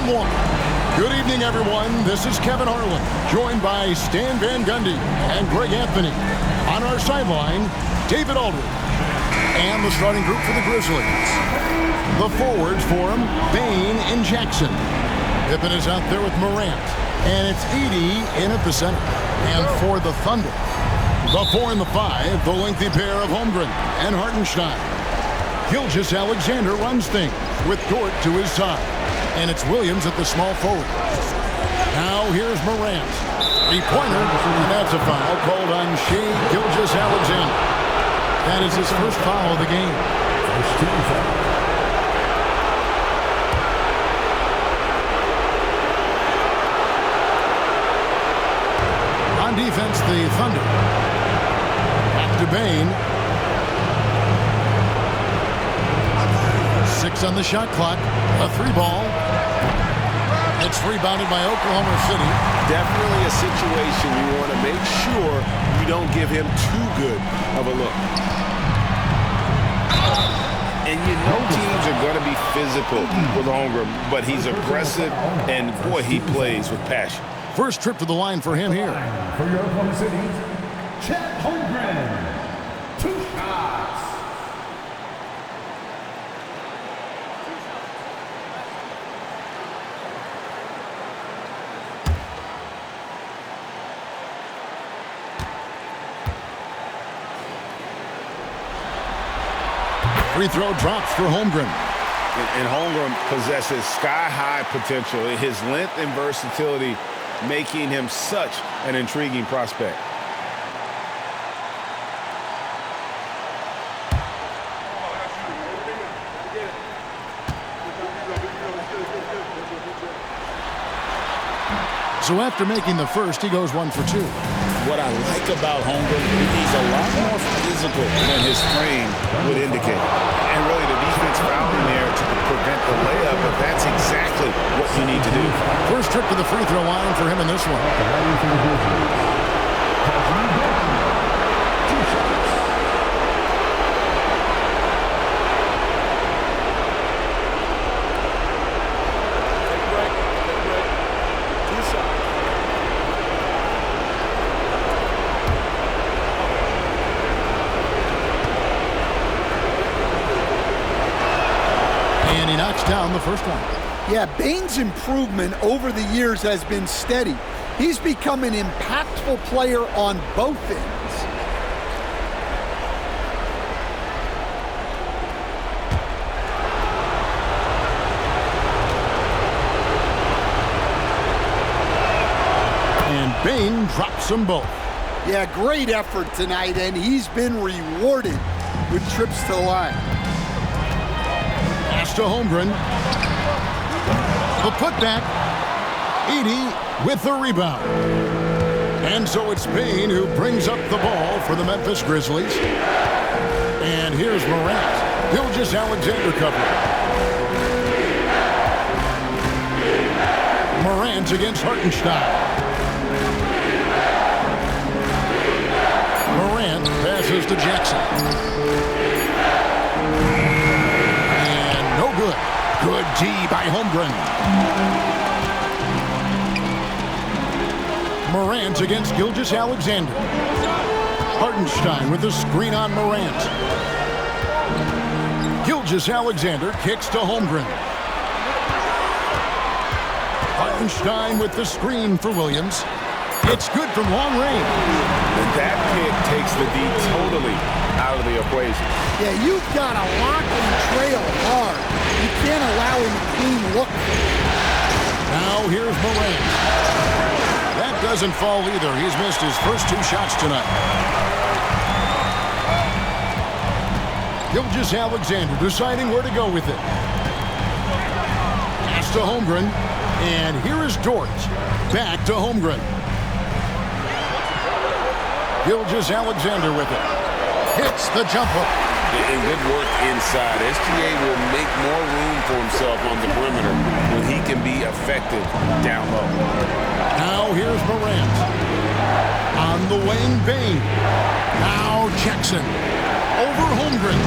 and one. Good evening, everyone. This is Kevin Harlan, joined by Stan Van Gundy and Greg Anthony. On our sideline, David Aldridge. And the starting group for the Grizzlies. The forwards for him, Bane and Jackson. Pippen is out there with Morant. And it's Edey in at the center. And for the Thunder, the 4 and the 5, the lengthy pair of Holmgren and Hartenstein. Gilgeous-Alexander runs things with Dort to his side. And it's Williams at the small forward. Now here's Morant. Three-pointer, and that's a foul called on Shai Gilgeous-Alexander. That is his first foul of the game. First team foul. On defense, the Thunder. Back to Bane. 6 on the shot clock. A 3-ball. It's rebounded by Oklahoma City. Definitely a situation you want to make sure you don't give him too good of a look. And you know teams are going to be physical with Holmgren, but he's aggressive, and boy, he plays with passion. First trip to the line for him here. For your Oklahoma City, Chet Holmgren. 2 shots. Free throw drops for Holmgren. And Holmgren possesses sky-high potential. His length and versatility making him such an intriguing prospect. So after making the first, he goes 1 for 2. What I like about Holmgren, he's a lot more physical than his frame would indicate. And really, the defense fouling there to prevent the layup, but that's exactly what you need to do. First trip to the free throw line for him in this one. Down the first one. Yeah, Bane's improvement over the years has been steady. He's become an impactful player on both ends. And Bane drops them both. Yeah, great effort tonight, and he's been rewarded with trips to the line. To Holmgren. The putback. Edey with the rebound. And so it's Bane who brings up the ball for the Memphis Grizzlies. And here's Morant. Gilgeous-Alexander cover. Morant against Hartenstein. Morant passes to Jackson. Good D by Holmgren. Morant against Gilgeous-Alexander. Hartenstein with the screen on Morant. Gilgeous-Alexander kicks to Holmgren. Hartenstein with the screen for Williams. It's good from long range. And that pick takes the D totally out of the equation. Yeah, you've got to lock and trail hard. You can't allow him a clean look. Now here's Morant. That doesn't fall either. He's missed his first 2 shots tonight. Gilgeous-Alexander deciding where to go with it. Pass to Holmgren. And here is Dort. Back to Holmgren. Gilgeous-Alexander with it. Hits the jump hook. And good work inside. SGA will make more room for himself on the perimeter when he can be effective down low. Now here's Morant. On the wing, Bane. Now Jackson. Over Holmgren.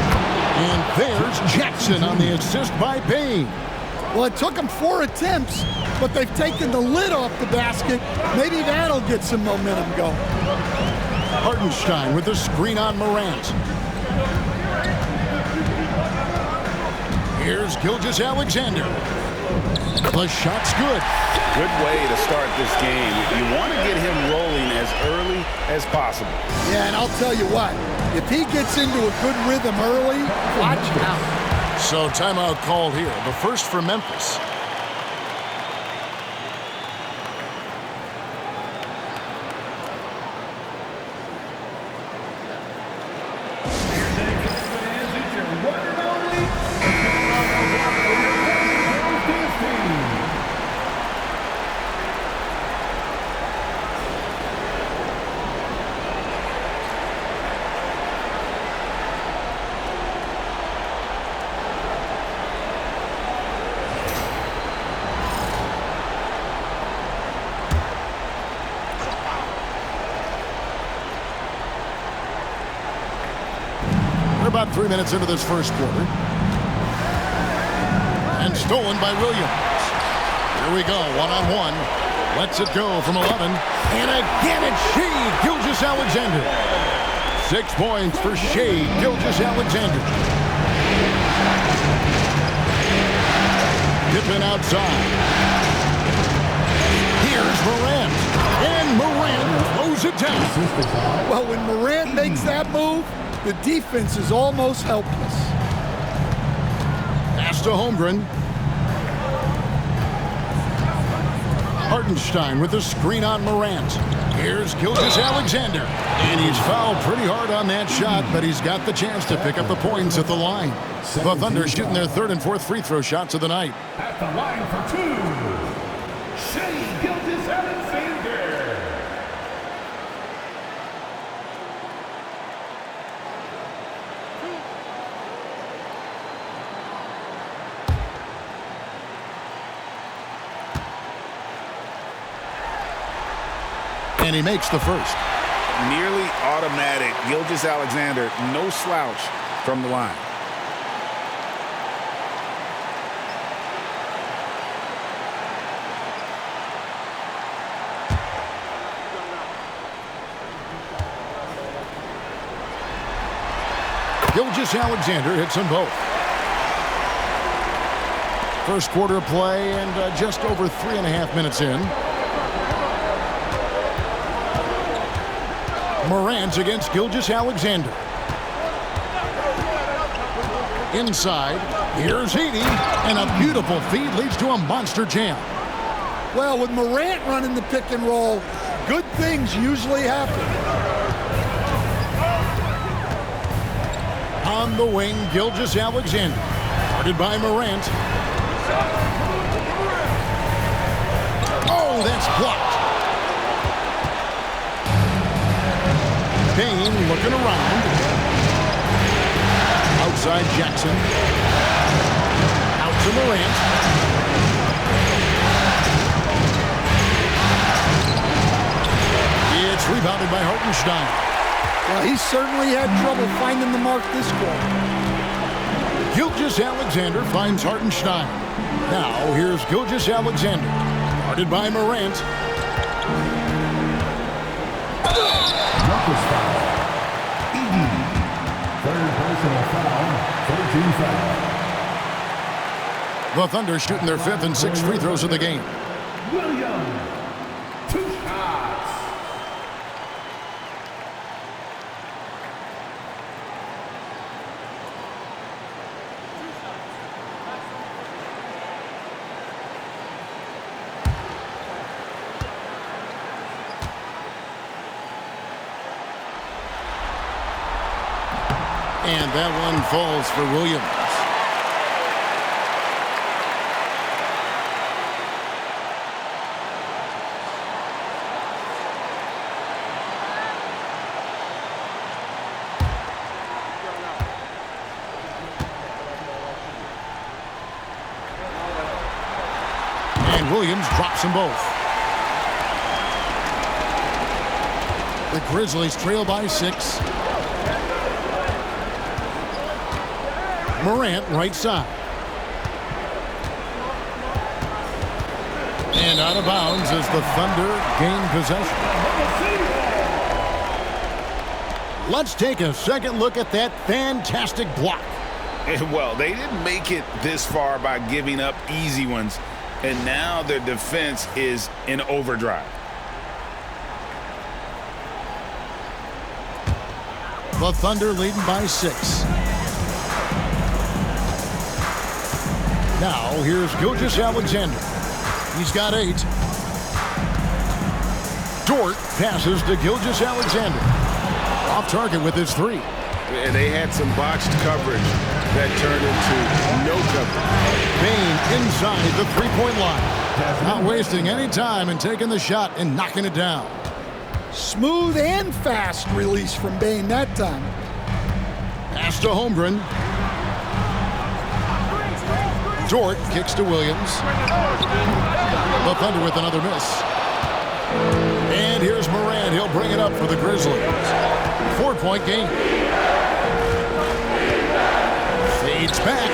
And there's Jackson on the assist by Bane. Well, it took them 4 attempts, but they've taken the lid off the basket. Maybe that'll get some momentum going. Hartenstein with the screen on Morant. Here's Gilgeous-Alexander. The shot's good. Good way to start this game. You want to get him rolling as early as possible. Yeah, and I'll tell you what, if he gets into a good rhythm early, watch out. So timeout called here. The first for Memphis. About 3 minutes into this first quarter. And stolen by Williams. Here we go, one-on-one. Lets it go from 11. And again it's Shea Gilgeous-Alexander. 6 points for Shea Gilgeous-Alexander. Dipping outside. Here's Morant. And Morant throws it down. Well, when Morant makes that move, the defense is almost helpless. Pass to Holmgren. Hartenstein with the screen on Morant. Here's Gilgeous-Alexander. And he's fouled pretty hard on that shot, but he's got the chance to pick up the points at the line. The Thunder shooting their 3rd and 4th free throw shots of the night. At the line for 2, Shea Gilgeous-Alexander. And he makes the first. Nearly automatic. Gilgeous-Alexander, no slouch from the line. Gilgeous-Alexander hits them both. First quarter play and just over 3.5 minutes in. Morant against Gilgeous-Alexander. Inside, here's Heaney, and a beautiful feed leads to a monster jam. Well, with Morant running the pick and roll, good things usually happen. On the wing, Gilgeous-Alexander. Guarded by Morant. Oh, that's blocked. Payne looking around. Outside Jackson. Out to Morant. It's rebounded by Hartenstein. Well, he certainly had trouble finding the mark this quarter. Gilgeous-Alexander finds Hartenstein. Now here's Gilgeous-Alexander. Guarded by Morant. Memphis foul. Iggy. 3rd personal foul. 13 foul. The Thunder shooting their 5th and 6th free throws of the game. Williams. 2 shots. And that one falls for Williams. And Williams drops them both. The Grizzlies trail by 6. Morant right side. And out of bounds as the Thunder gain possession. Let's take a second look at that fantastic block. Well, they didn't make it this far by giving up easy ones, and now their defense is in overdrive. The Thunder leading by 6. Now, here's Gilgeous-Alexander. He's got 8. Dort passes to Gilgeous-Alexander. Off target with his 3. And they had some botched coverage that turned into no coverage. Bane inside the three-point line. Not wasting any time and taking the shot and knocking it down. Smooth and fast release from Bane that time. Pass to Holmgren. Dort kicks to Williams. The Thunder with another miss. And here's Morant. He'll bring it up for the Grizzlies. 4-point game. Fades back.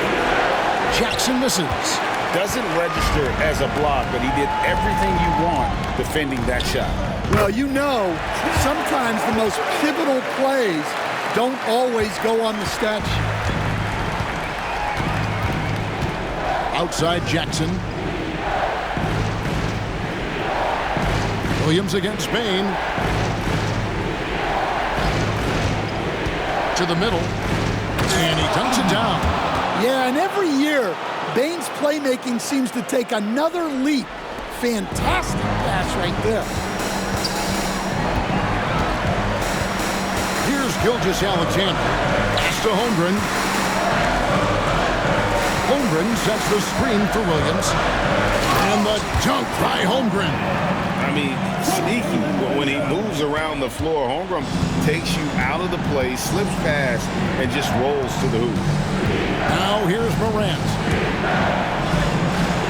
Jackson misses. Doesn't register as a block, but he did everything you want defending that shot. Well, you know, sometimes the most pivotal plays don't always go on the stat sheet. Outside Jackson. Williams against Bane. To the middle. And he dunks it down. Yeah, and every year, Bane's playmaking seems to take another leap. Fantastic pass right there. Here's Gilgeous-Alexander. Pass to Holmgren. Holmgren sets the screen for Williams. And the dunk by Holmgren. I mean, sneaky. When he moves around the floor, Holmgren takes you out of the play, slips past, and just rolls to the hoop. Now here's Morant.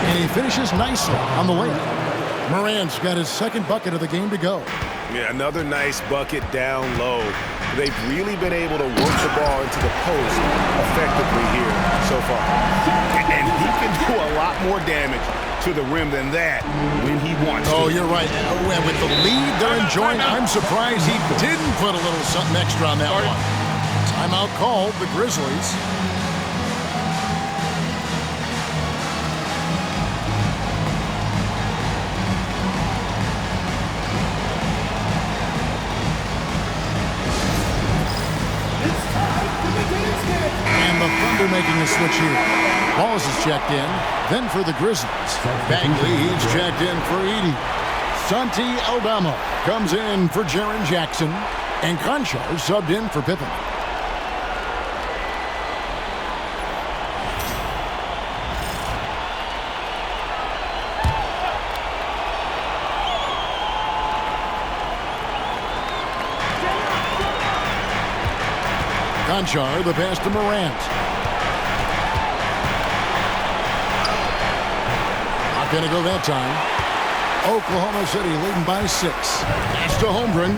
And he finishes nicely on the layup. Morant's got his second bucket of the game to go. Yeah, another nice bucket down low. They've really been able to work the ball into the post effectively here so far. And he can do a lot more damage to the rim than that when he wants to. Oh, you're right. And with the lead they're enjoying, I'm surprised he didn't put a little something extra on that one. Timeout called, the Grizzlies. And the Thunder making a switch here. Wallace is checked in. Then for the Grizzlies, Bagley, he's checked in for Edey. Santi Aldama comes in for Jaren Jackson. And Conchar subbed in for Pippen. Conchar, the pass to Morant. Not going to go that time. Oklahoma City leading by 6. Pass to Holmgren.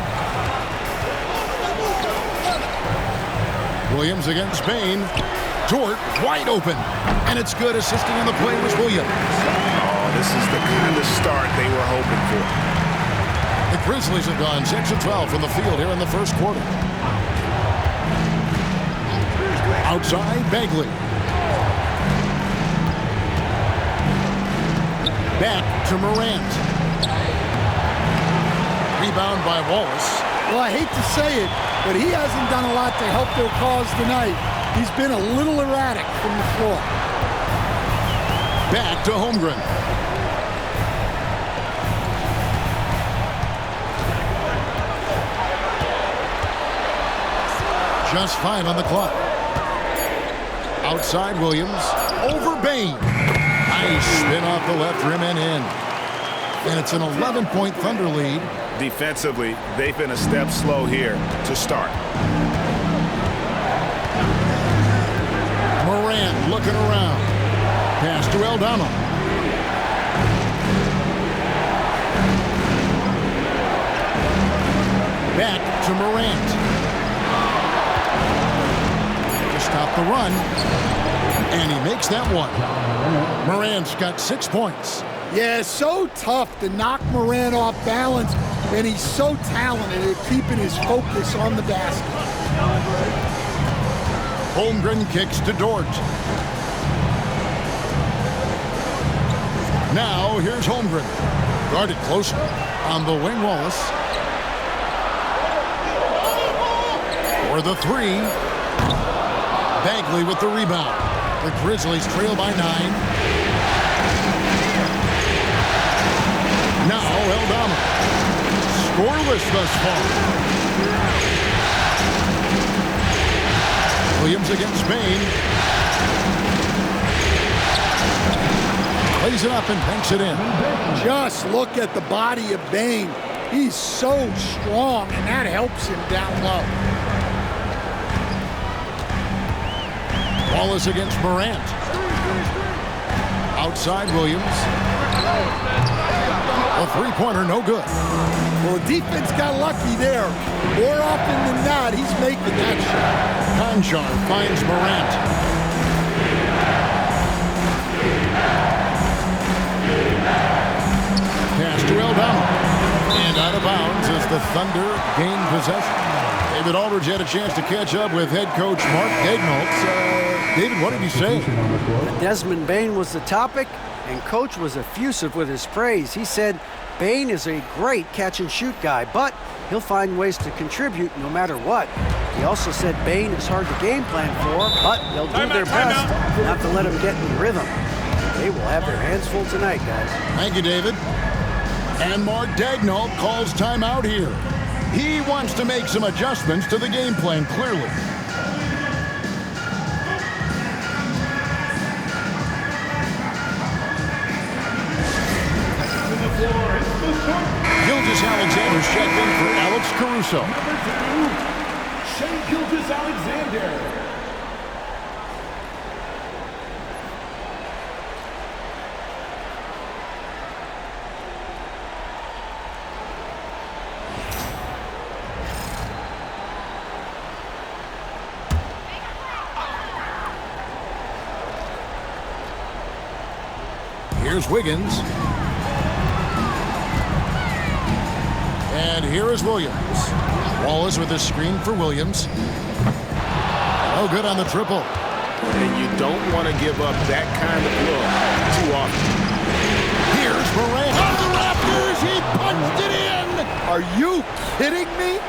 Williams against Bane. Dort wide open. And it's good. Assisting on the play was Williams. Oh, this is the kind of start they were hoping for. The Grizzlies have gone 6 of 12 from the field here in the first quarter. Outside, Bagley. Back to Morant. Rebound by Wallace. Well, I hate to say it, but he hasn't done a lot to help their cause tonight. He's been a little erratic from the floor. Back to Holmgren. Just 5 on the clock. Outside Williams. Over Bane. Nice spin off the left rim and in. And it's an 11-point Thunder lead. Defensively, they've been a step slow here to start. Morant looking around. Pass to Aldama. Back to Morant. Stop the run, and he makes that one. Morant's got 6 points. Yeah, so tough to knock Morant off balance, and he's so talented at keeping his focus on the basket. Holmgren kicks to Dort. Now here's Holmgren. Guarded closer on the wing, Wallace. For the three. Bagley with the rebound. The Grizzlies trail by 9. Now Eldama. Scoreless thus far. Williams against Bain. Plays it up and banks it in. Just look at the body of Bain. He's so strong, and that helps him down low. Wallace against Morant. Outside Williams. A three-pointer, no good. Well, defense got lucky there. More often than not, he's making that shot. Conchar finds Morant. Pass to Eldama. And out of bounds as the Thunder gain possession. David Aldridge had a chance to catch up with head coach Mark Daignault. David, what did he say? Desmond Bane was the topic, and coach was effusive with his praise. He said Bane is a great catch-and-shoot guy, but he'll find ways to contribute no matter what. He also said Bane is hard to game plan for, but they'll do their best not to let him get in rhythm. They will have their hands full tonight, guys. Thank you, David. And Mark Daignault calls timeout here. He wants to make some adjustments to the game plan, clearly. Gilgeous-Alexander's checked in for Alex Caruso. Shai Gilgeous-Alexander. Here's Wiggins. And here is Williams. Wallace with a screen for Williams. Oh, good on the triple. And you don't want to give up that kind of look too often. Here's Morant. On the Raptors, he punched it in. Are you kidding me?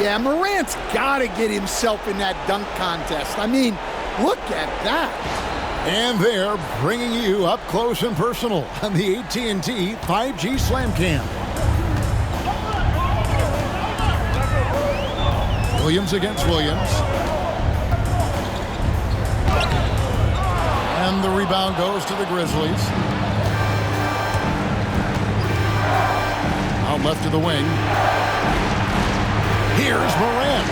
Yeah, Morant's got to get himself in that dunk contest. I mean, look at that. And they're bringing you up close and personal on the AT&T 5G Slam Cam. Williams against Williams. And the rebound goes to the Grizzlies. Out left to the wing. Here's Morant.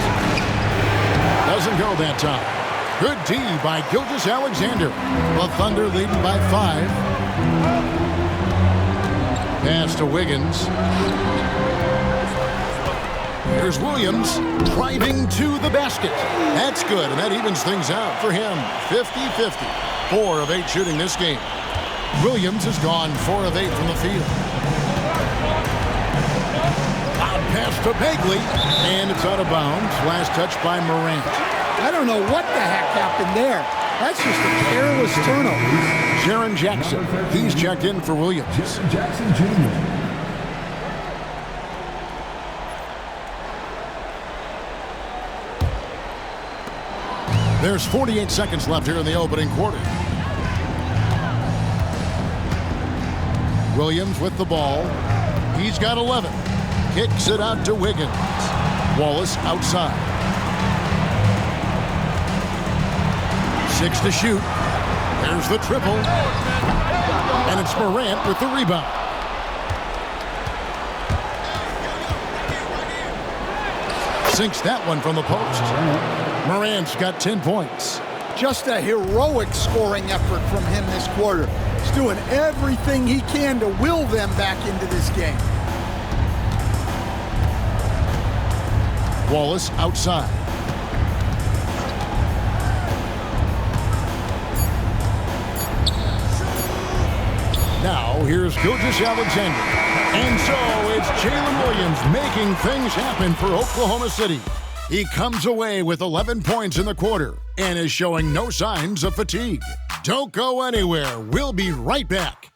Doesn't go that time. Good D by Gilgeous-Alexander. The Thunder leading by 5. Pass to Wiggins. Here's Williams driving to the basket. That's good, and that evens things out for him. 50-50. 4 of 8 shooting this game. Williams has gone 4 of 8 from the field. Out pass to Bagley, and it's out of bounds. Last touch by Morant. I don't know what the heck happened there. That's just a careless turnover. Jaren Jackson, he's checked in for Williams. Jackson Jr. There's 48 seconds left here in the opening quarter. Williams with the ball. He's got 11. Kicks it out to Wiggins. Wallace outside. 6 to shoot. There's the triple. And it's Morant with the rebound. Sinks that one from the post. Morant's got 10 points. Just a heroic scoring effort from him this quarter. He's doing everything he can to will them back into this game. Wallace outside. Now, here's Gilgeous Alexander. And so, it's Jalen Williams making things happen for Oklahoma City. He comes away with 11 points in the quarter and is showing no signs of fatigue. Don't go anywhere. We'll be right back.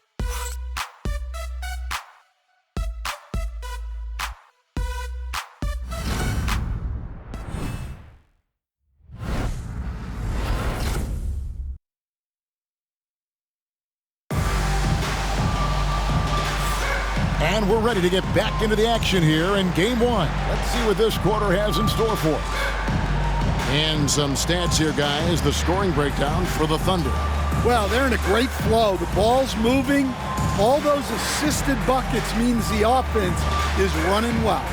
And we're ready to get back into the action here in Game 1. Let's see what this quarter has in store for us. And some stats here, guys. The scoring breakdown for the Thunder. Well, they're in a great flow. The ball's moving. All those assisted buckets means the offense is running well.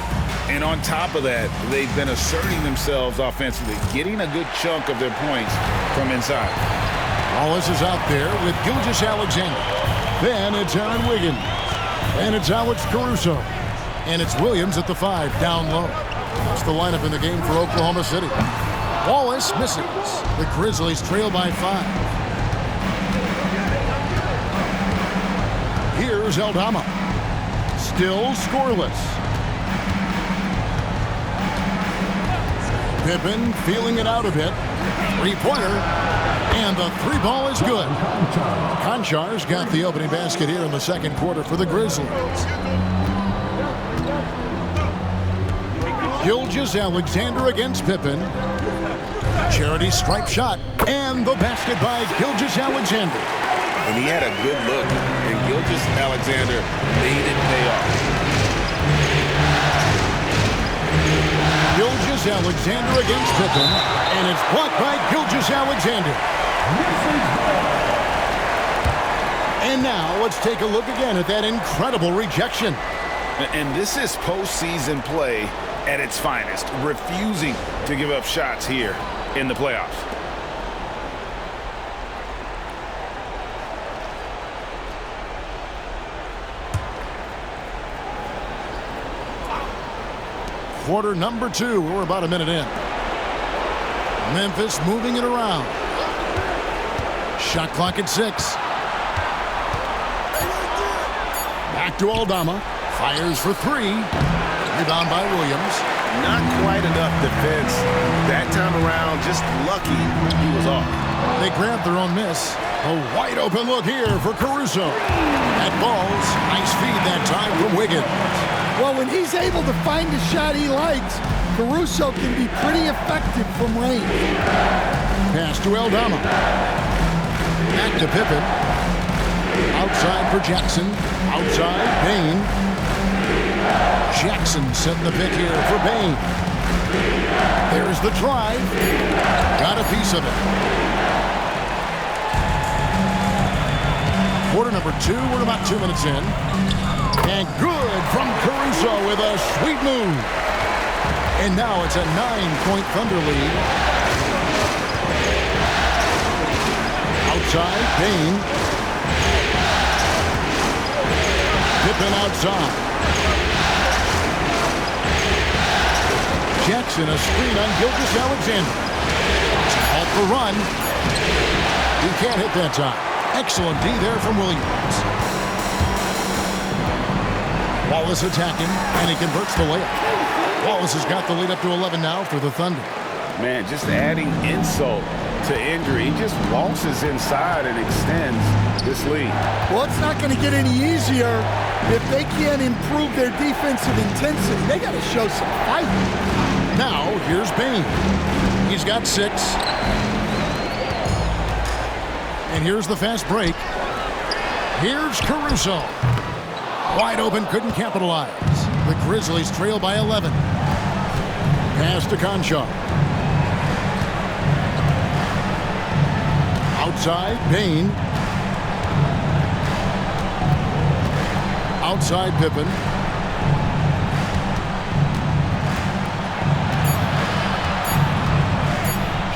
And on top of that, they've been asserting themselves offensively, getting a good chunk of their points from inside. Wallace is out there with Gilgeous Alexander. Then it's Aaron Wiggins. And it's Alex Caruso. And it's Williams at the 5, down low. That's the lineup in the game for Oklahoma City. Wallace misses. The Grizzlies trail by 5. Here's Aldama. Still scoreless. Pippen feeling it out a bit. Three-pointer. And the three ball is good. Konchar's got the opening basket here in the second quarter for the Grizzlies. Gilgeous Alexander against Pippen. Charity stripe shot. And the basket by Gilgeous Alexander. And he had a good look. And Gilgeous Alexander made it pay off. Gilgeous Alexander against Pippen. And it's blocked by Gilgeous Alexander. And now let's take a look again at that incredible rejection. And this is postseason play at its finest, refusing to give up shots here in the playoffs. Quarter number 2. We're about a minute in. Memphis moving it around. Shot clock at 6. Back to Aldama. Fires for 3. Rebound by Williams. Not quite enough defense that time around. Just lucky he was off. They grabbed their own miss. A wide open look here for Caruso. That ball's nice feed that time from Wiggins. Well, when he's able to find a shot he likes, Caruso can be pretty effective from range. Pass to Aldama. Back to Pippen. Outside for Jackson. Outside, Bane. Jackson setting the pick here for Bane. There's the drive. Got a piece of it. Quarter number 2. We're about 2 minutes in. And good from Caruso with a sweet move. And now it's a 9-point Thunder lead. Outside, Bane. Pippen outside. Jackson, a screen on Gilgeous Alexander. Off the run. He can't hit that time. Excellent D there from Williams. Wallace attacking, and he converts the layup. Wallace has got the lead up to 11 now for the Thunder. Man, just adding insult to injury. He just waltzes inside and extends this lead. Well, it's not going to get any easier if they can't improve their defensive intensity. They got to show some fight. Now, here's Bane. He's got 6. And here's the fast break. Here's Caruso. Wide open, couldn't capitalize. The Grizzlies trail by 11. Pass to Conchar. Outside, Bane. Outside, Pippen.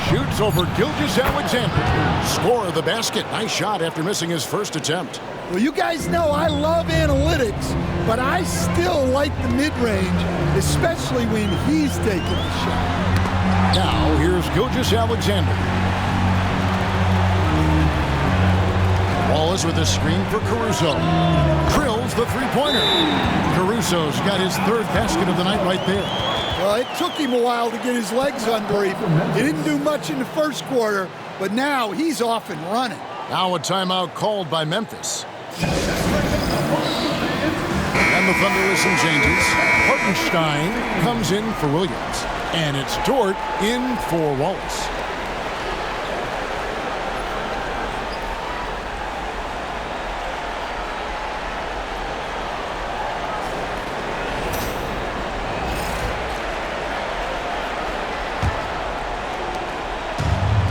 Shoots over Gilgeous Alexander. Score of the basket. Nice shot after missing his first attempt. Well, you guys know I love analytics, but I still like the mid-range, especially when he's taking the shot. Now, here's Gilgeous Alexander. Wallace with a screen for Caruso. Drills the three-pointer. Caruso's got his third basket of the night right there. Well, it took him a while to get his legs under him. He didn't do much in the first quarter, but now he's off and running. Now a timeout called by Memphis. And the Thunder with some changes. Hartenstein comes in for Williams. And it's Dort in for Wallace.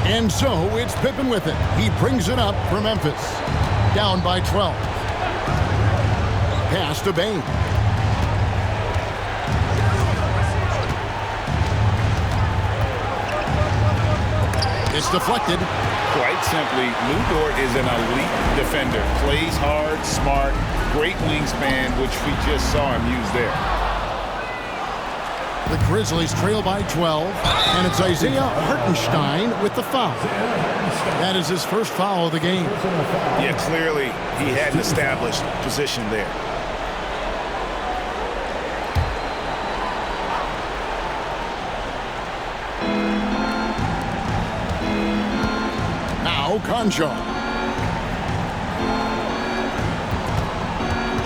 And so it's Pippen with it. He brings it up for Memphis. Down by 12. Pass to Bane. It's deflected. Quite simply, Lou Dort is an elite defender. Plays hard, smart, great wingspan, which we just saw him use there. The Grizzlies trail by 12, and it's Isaiah Hartenstein with the foul. That is his first foul of the game. Yeah, clearly he had an established position there. Now Conjo.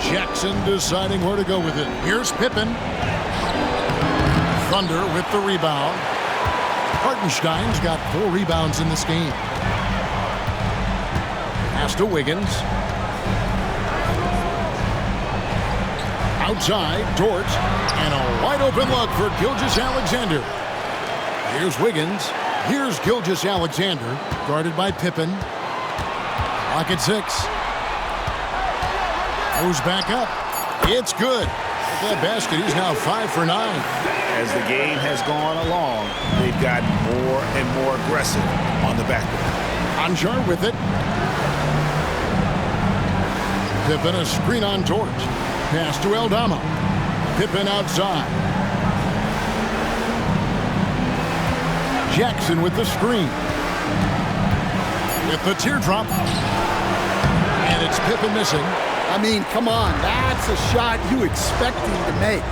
Jackson deciding where to go with it. Here's Pippen. Thunder with the rebound. Hartenstein's got 4 rebounds in this game. Pass to Wiggins. Outside, Dort. And a wide open look for Gilgeous-Alexander. Here's Wiggins. Here's Gilgeous-Alexander. Guarded by Pippen. Clock at 6. Goes back up. It's good. With that basket, he's now 5 for 9. As the game has gone along, they've gotten more and more aggressive on the backboard. Anjar with it. Pippen a screen on Dort. Pass to Aldama. Pippen outside. Jackson with the screen. With the teardrop. And it's Pippen missing. I mean, come on. That's a shot you expect him to make.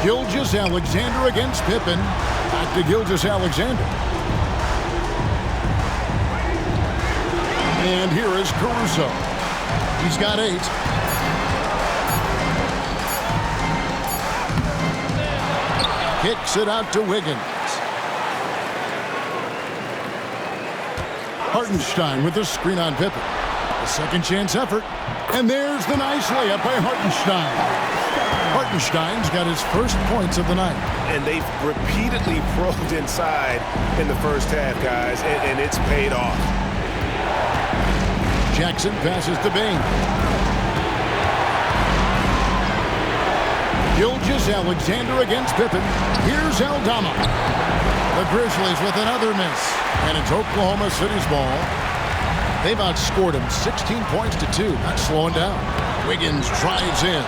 Gilgeous-Alexander against Pippen. Back to Gilgeous-Alexander. And here is Caruso. He's got 8. Kicks it out to Wiggins. Hartenstein with the screen on Pippen. A second chance effort. And there's the nice layup by Hartenstein. Hartenstein's got his first points of the night. And they've repeatedly probed inside in the first half, guys, and it's paid off. Jackson passes to Bane. Gilgeous-Alexander against Pippen. Here's Aldama. The Grizzlies with another miss. And it's Oklahoma City's ball. They've outscored him 16 points to 2. Not slowing down. Wiggins drives in.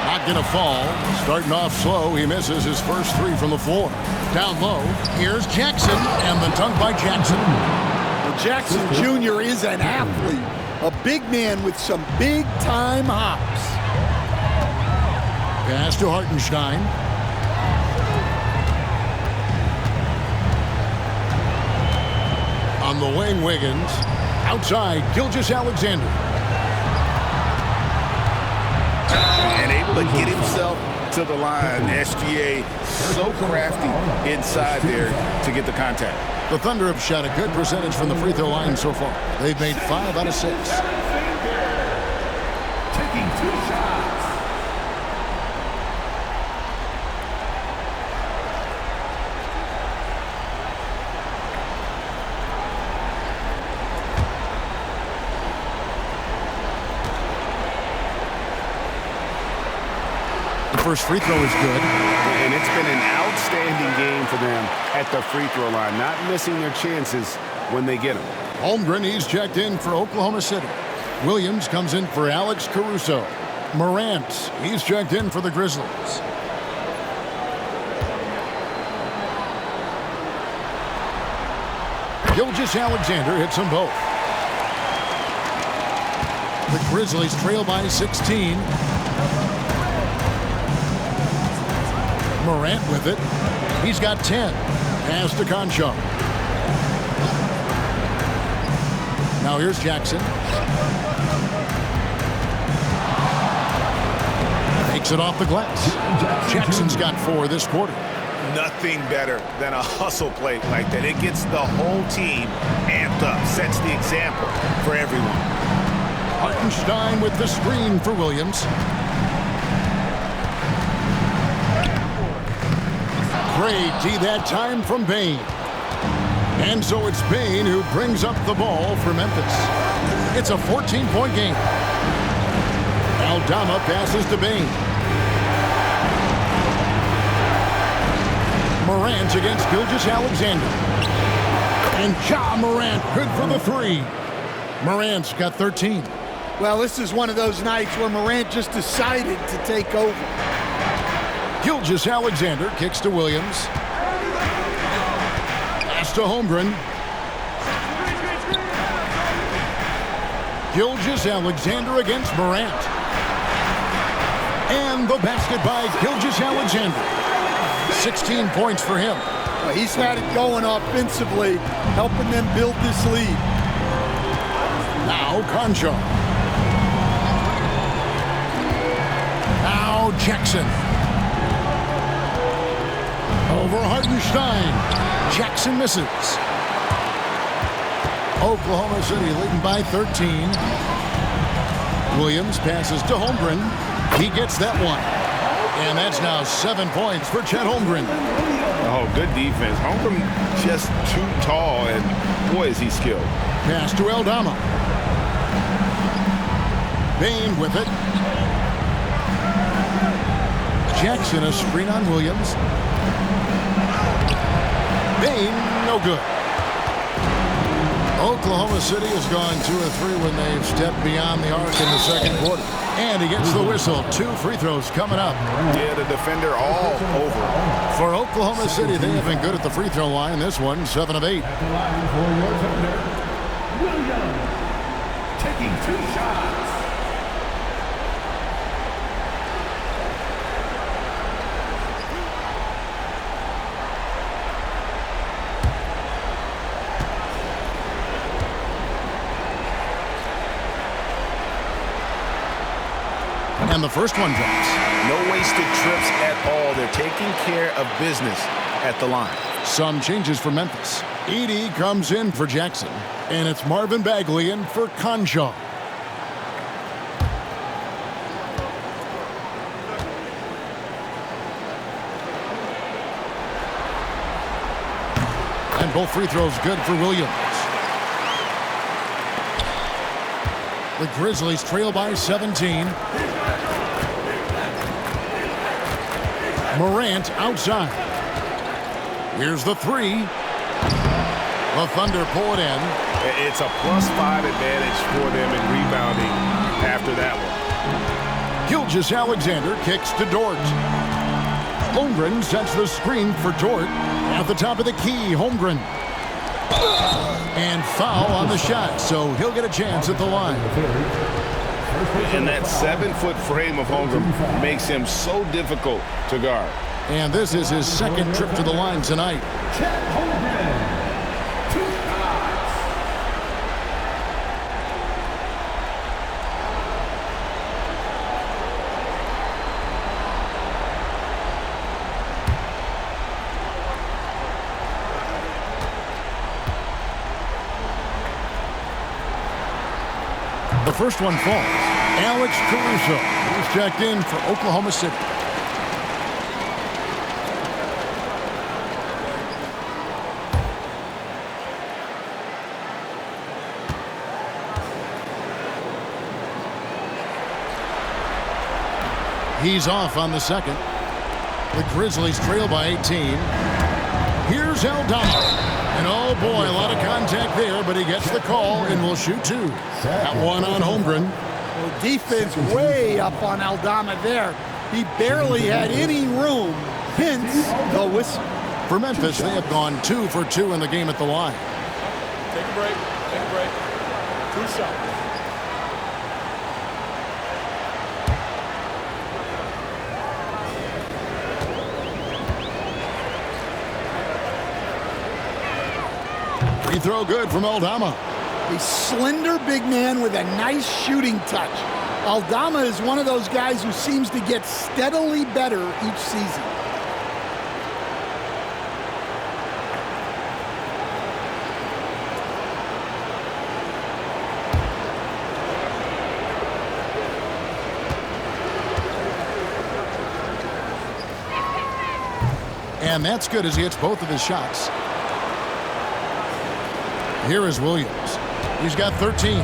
Not going to fall. Starting off slow, he misses his first 3 from the floor. Down low, here's Jackson, and the dunk by Jackson. Well, Jackson Jr. is an athlete, a big man with some big-time hops. Pass to Hartenstein. On the wing, Wiggins. Outside, Gilgeous-Alexander. And able to get himself to the line. SGA so crafty inside there to get the contact. The Thunder have shot a good percentage from the free throw line so far. They've made 5 out of 6. Taking 2 shots. First free throw is good. And it's been an outstanding game for them at the free throw line, not missing their chances when they get them. Holmgren, he's checked in for Oklahoma City. Williams comes in for Alex Caruso. Morant, he's checked in for the Grizzlies. Gilgeous-Alexander hits them both. The Grizzlies trail by 16. Morant with it. He's got 10. Pass to Concho. Now here's Jackson. Takes it off the glass. Jackson's got 4 this quarter. Nothing better than a hustle play like that. It gets the whole team amped up, sets the example for everyone. Hartenstein with the screen for Williams. Great D that time from Bane. And so it's Bane who brings up the ball for Memphis. It's a 14-point game. Aldama passes to Bane. Morant against Gilgeous-Alexander. And Ja Morant, good for the 3. Morant's got 13. Well, this is one of those nights where Morant just decided to take over. Gilgeous-Alexander kicks to Williams. Pass to Holmgren. Gilgeous-Alexander against Morant. And the basket by Gilgeous-Alexander. 16 points for him. Well, he's had it going offensively, helping them build this lead. Now Concho. Now Jackson. Over Hartenstein. Jackson misses. Oklahoma City leading by 13. Williams passes to Holmgren. He gets that one. And that's now 7 points for Chet Holmgren. Oh, good defense. Holmgren just too tall, and boy, is he skilled. Pass to Aldama. Bane with it. Jackson a screen on Williams. Bane, no good. Oklahoma City has gone 2 of 3 when they've stepped beyond the arc in the second quarter. And he gets the whistle. 2 free throws coming up. Yeah, the defender all over. For Oklahoma City, they have been good at the free throw line. This one, 7 of 8. At the line for your defender, Williams, taking 2 shots. And the first one drops. No wasted trips at all. They're taking care of business at the line. Some changes for Memphis. Edey comes in for Jackson. And it's Marvin Bagley in for Concho. And both free throws good for Williams. The Grizzlies trail by 17. Morant outside. Here's the 3. The Thunder pull it in. It's a +5 advantage for them in rebounding after that one. Gilgeous-Alexander kicks to Dort. Holmgren sets the screen for Dort. At the top of the key, Holmgren. And foul on the shot, so he'll get a chance at the line. And that 7-foot frame of Holmgren makes him so difficult to guard. And this is his second trip to the line tonight. Chet Holmgren, 2 shots. The first one falls. Alex Caruso is checked in for Oklahoma City. He's off on the second. The Grizzlies trail by 18. Here's Aldama. And oh boy, a lot of contact there, but he gets the call and will shoot 2. That one on Holmgren. Well, defense way up on Aldama there. He barely had any room, hence the whistle. For Memphis, they have gone 2 for 2 in the game at the line. Take a break. Take a break. 2 shots. Free throw good from Aldama. A slender big man with a nice shooting touch. Aldama is one of those guys who seems to get steadily better each season. And that's good as he hits both of his shots. Here is Williams. He's got 13.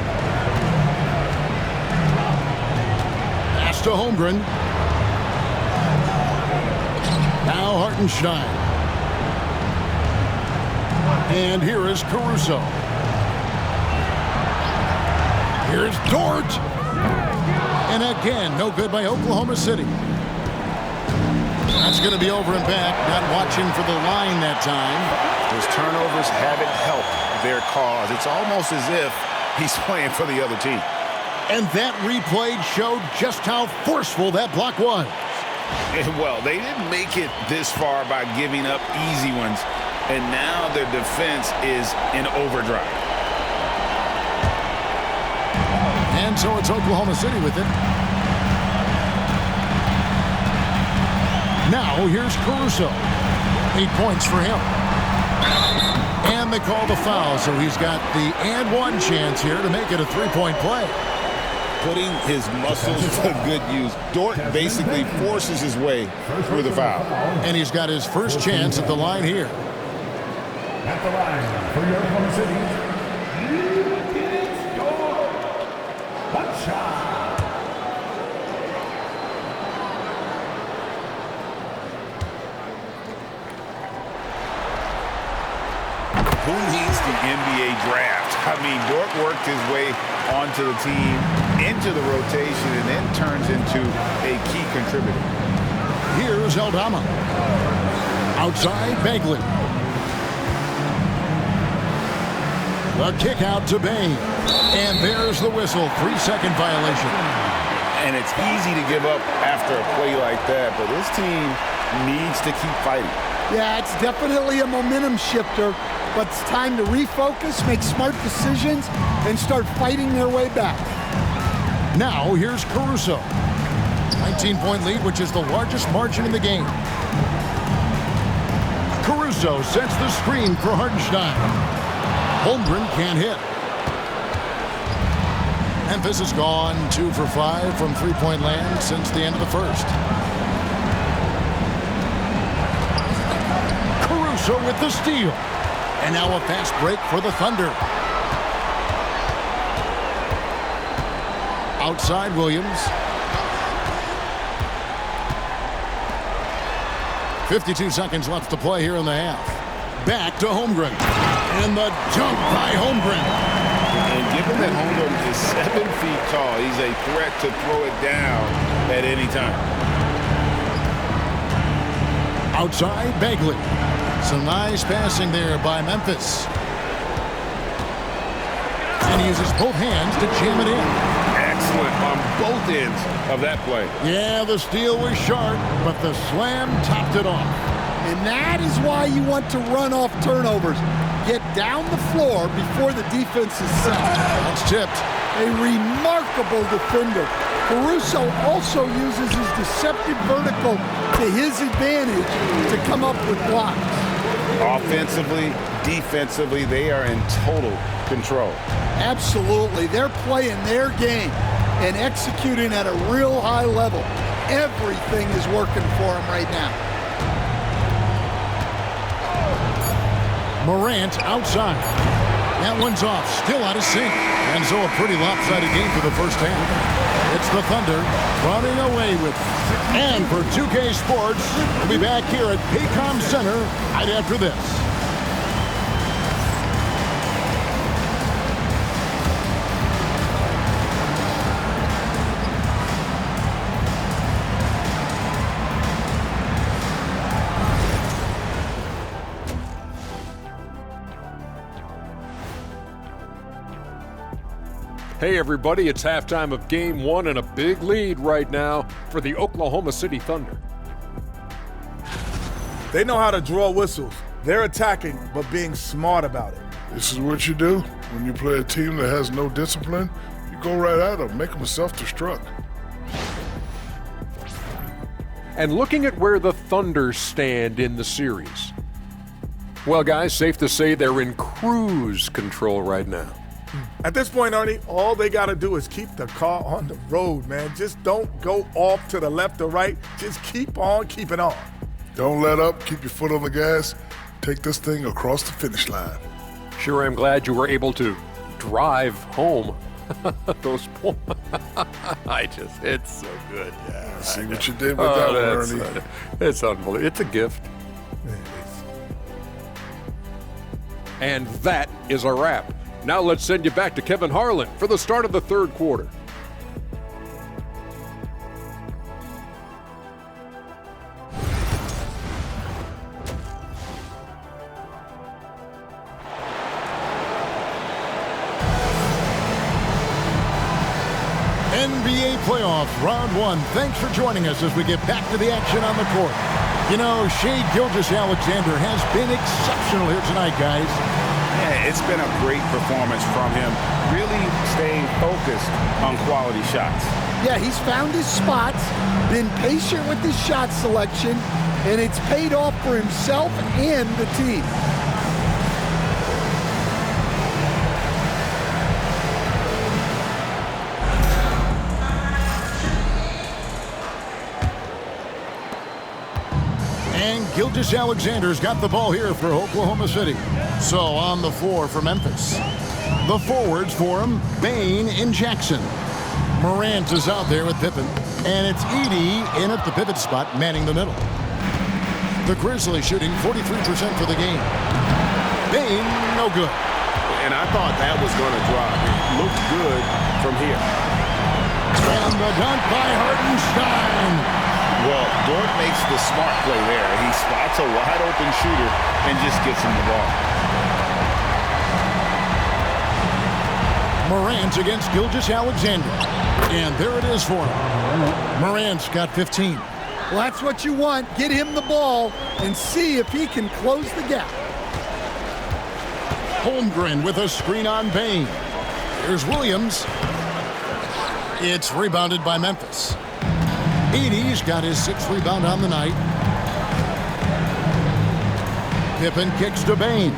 Pass to Holmgren. Now Hartenstein. And here is Caruso. Here's Dort. And again, no good by Oklahoma City. That's going to be over and back. Not watching for the line that time. His turnovers haven't helped their cause. It's almost as if he's playing for the other team. And that replay showed just how forceful that block was. Well, they didn't make it this far by giving up easy ones, and now their defense is in overdrive. And so it's Oklahoma City with it. Now here's Caruso. 8 points for him. And they call the foul, so he's got the and one chance here to make it a three-point play. Putting his muscles to good use. Dort basically forces his way through the foul. And he's got his first chance at the line here. At the line for your Oklahoma City, it's Dort. One shot. Who needs the NBA draft? I mean, Dort worked his way onto the team, into the rotation, and then turns into a key contributor. Here's Aldama. Outside, Bagley. The kick out to Bain. And there's the whistle. 3-second violation. And it's easy to give up after a play like that, but this team needs to keep fighting. Yeah, it's definitely a momentum shifter, but it's time to refocus, make smart decisions, and start fighting their way back. Now, here's Caruso. 19-point lead, which is the largest margin in the game. Caruso sets the screen for Hartenstein. Holmgren can't hit. Memphis has gone 2 for 5 from three-point land since the end of the first. Caruso with the steal. And now a fast break for the Thunder. Outside Williams. 52 seconds left to play here in the half. Back to Holmgren. And the dunk by Holmgren. And given that Holmgren is 7 feet tall, he's a threat to throw it down at any time. Outside Bagley. Some nice passing there by Memphis. And he uses both hands to jam it in. Excellent on both ends of that play. Yeah, the steal was sharp, but the slam topped it off. And that is why you want to run off turnovers. Get down the floor before the defense is set. That's tipped. A remarkable defender. Caruso also uses his deceptive vertical to his advantage to come up with blocks. Offensively, defensively, they are in total control. Absolutely. They're playing their game and executing at a real high level. Everything is working for them right now. Morant outside. That one's off, still out of sync. And so a pretty lopsided game for the first half. It's the Thunder running away with it. And for 2K Sports, we'll be back here at Paycom Center right after this. Hey everybody, it's halftime of game one and a big lead right now for the Oklahoma City Thunder. They know how to draw whistles. They're attacking, but being smart about it. This is what you do when you play a team that has no discipline. You go right at them, make them self-destruct. And looking at where the Thunder stand in the series. Well, guys, safe to say they're in cruise control right now. At this point, Ernie, all they got to do is keep the car on the road, man. Just don't go off to the left or right. Just keep on keeping on. Don't let up, keep your foot on the gas. Take this thing across the finish line. Sure, I'm glad you were able to drive home. Those points. It's so good. Yeah, See what you did with that one, Ernie. It's unbelievable. It's a gift. And that is a wrap. Now let's send you back to Kevin Harlan for the start of the third quarter. NBA playoffs, round one. Thanks for joining us as we get back to the action on the court. You know, Shai Gilgeous-Alexander has been exceptional here tonight, guys. Yeah, it's been a great performance from him. Really staying focused on quality shots. Yeah, he's found his spots, been patient with his shot selection, and it's paid off for himself and the team. And Gilgeous-Alexander's got the ball here for Oklahoma City. So on the floor for Memphis. The forwards for him, Bane and Jackson. Morant is out there with Pippen. And it's Edey in at the pivot spot, manning the middle. The Grizzlies shooting 43% for the game. Bane, no good. And I thought that was going to drop. It looked good from here. And the dunk by Hartenstein. Well, Dort makes the smart play there. He spots a wide-open shooter and just gets him the ball. Morant against Gilgeous-Alexander. And there it is for him. Morant's got 15. Well, that's what you want. Get him the ball and see if he can close the gap. Holmgren with a screen on Bane. Here's Williams. It's rebounded by Memphis. Edey's got his sixth rebound on the night. Pippen kicks to Bane.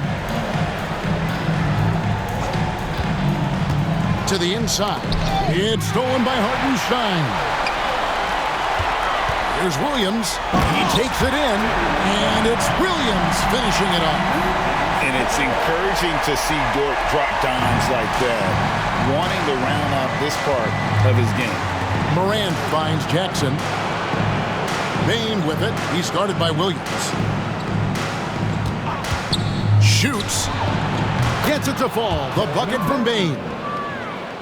To the inside. It's stolen by Hartenstein. Here's Williams. He takes it in, and it's Williams finishing it off. And it's encouraging to see Dort drop dimes like that, wanting to round out this part of his game. Morant finds Jackson. Bane with it. He's guarded by Williams. Shoots. Gets it to fall. The bucket from Bane.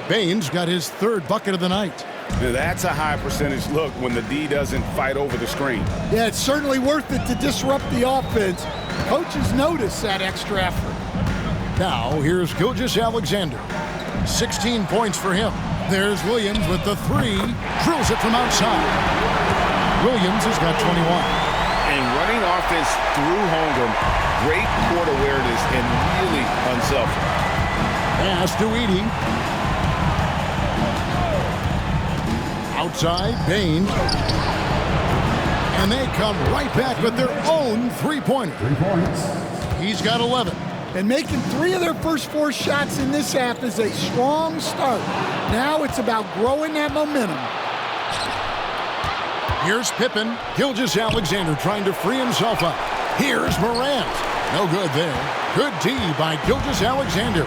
Bane's got his third bucket of the night. Now that's a high percentage look when the D doesn't fight over the screen. Yeah, it's certainly worth it to disrupt the offense. Coaches notice that extra effort. Now, here's Gilgeous-Alexander. 16 points for him. There's Williams with the three. Drills it from outside. Williams has got 21. And running offense through Holmgren, great court awareness and really unselfish. Pass to Edey. Outside, Bane. And they come right back with their own three-pointer. 3 points. He's got 11. And making 3 of their first 4 shots in this half is a strong start. Now it's about growing that momentum. Here's Pippen. Gilgeous-Alexander trying to free himself up. Here's Morant. No good there. Good D by Gilgeous-Alexander.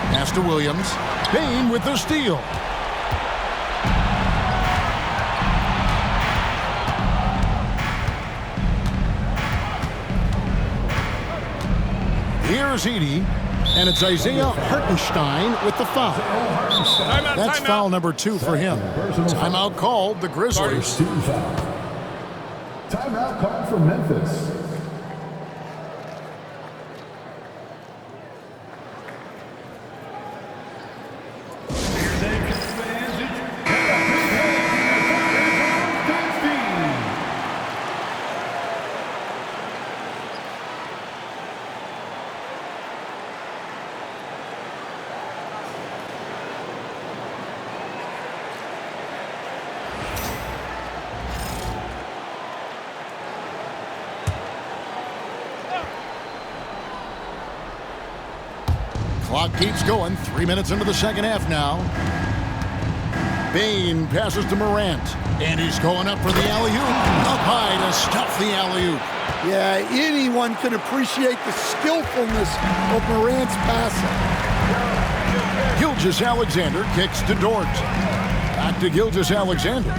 Pass to Williams. Bane with the steal. Here's Edey, and it's Isaiah Hartenstein with the foul. That's foul number 2 for him. Timeout called the Grizzlies. Timeout called for Memphis. Clock keeps going. 3 minutes into the second half now. Bane passes to Morant. And he's going up for the alley-oop. Up high to stuff the alley-oop. Yeah, anyone can appreciate the skillfulness of Morant's passing. Gilgeous-Alexander kicks to Dort. Back to Gilgeous-Alexander.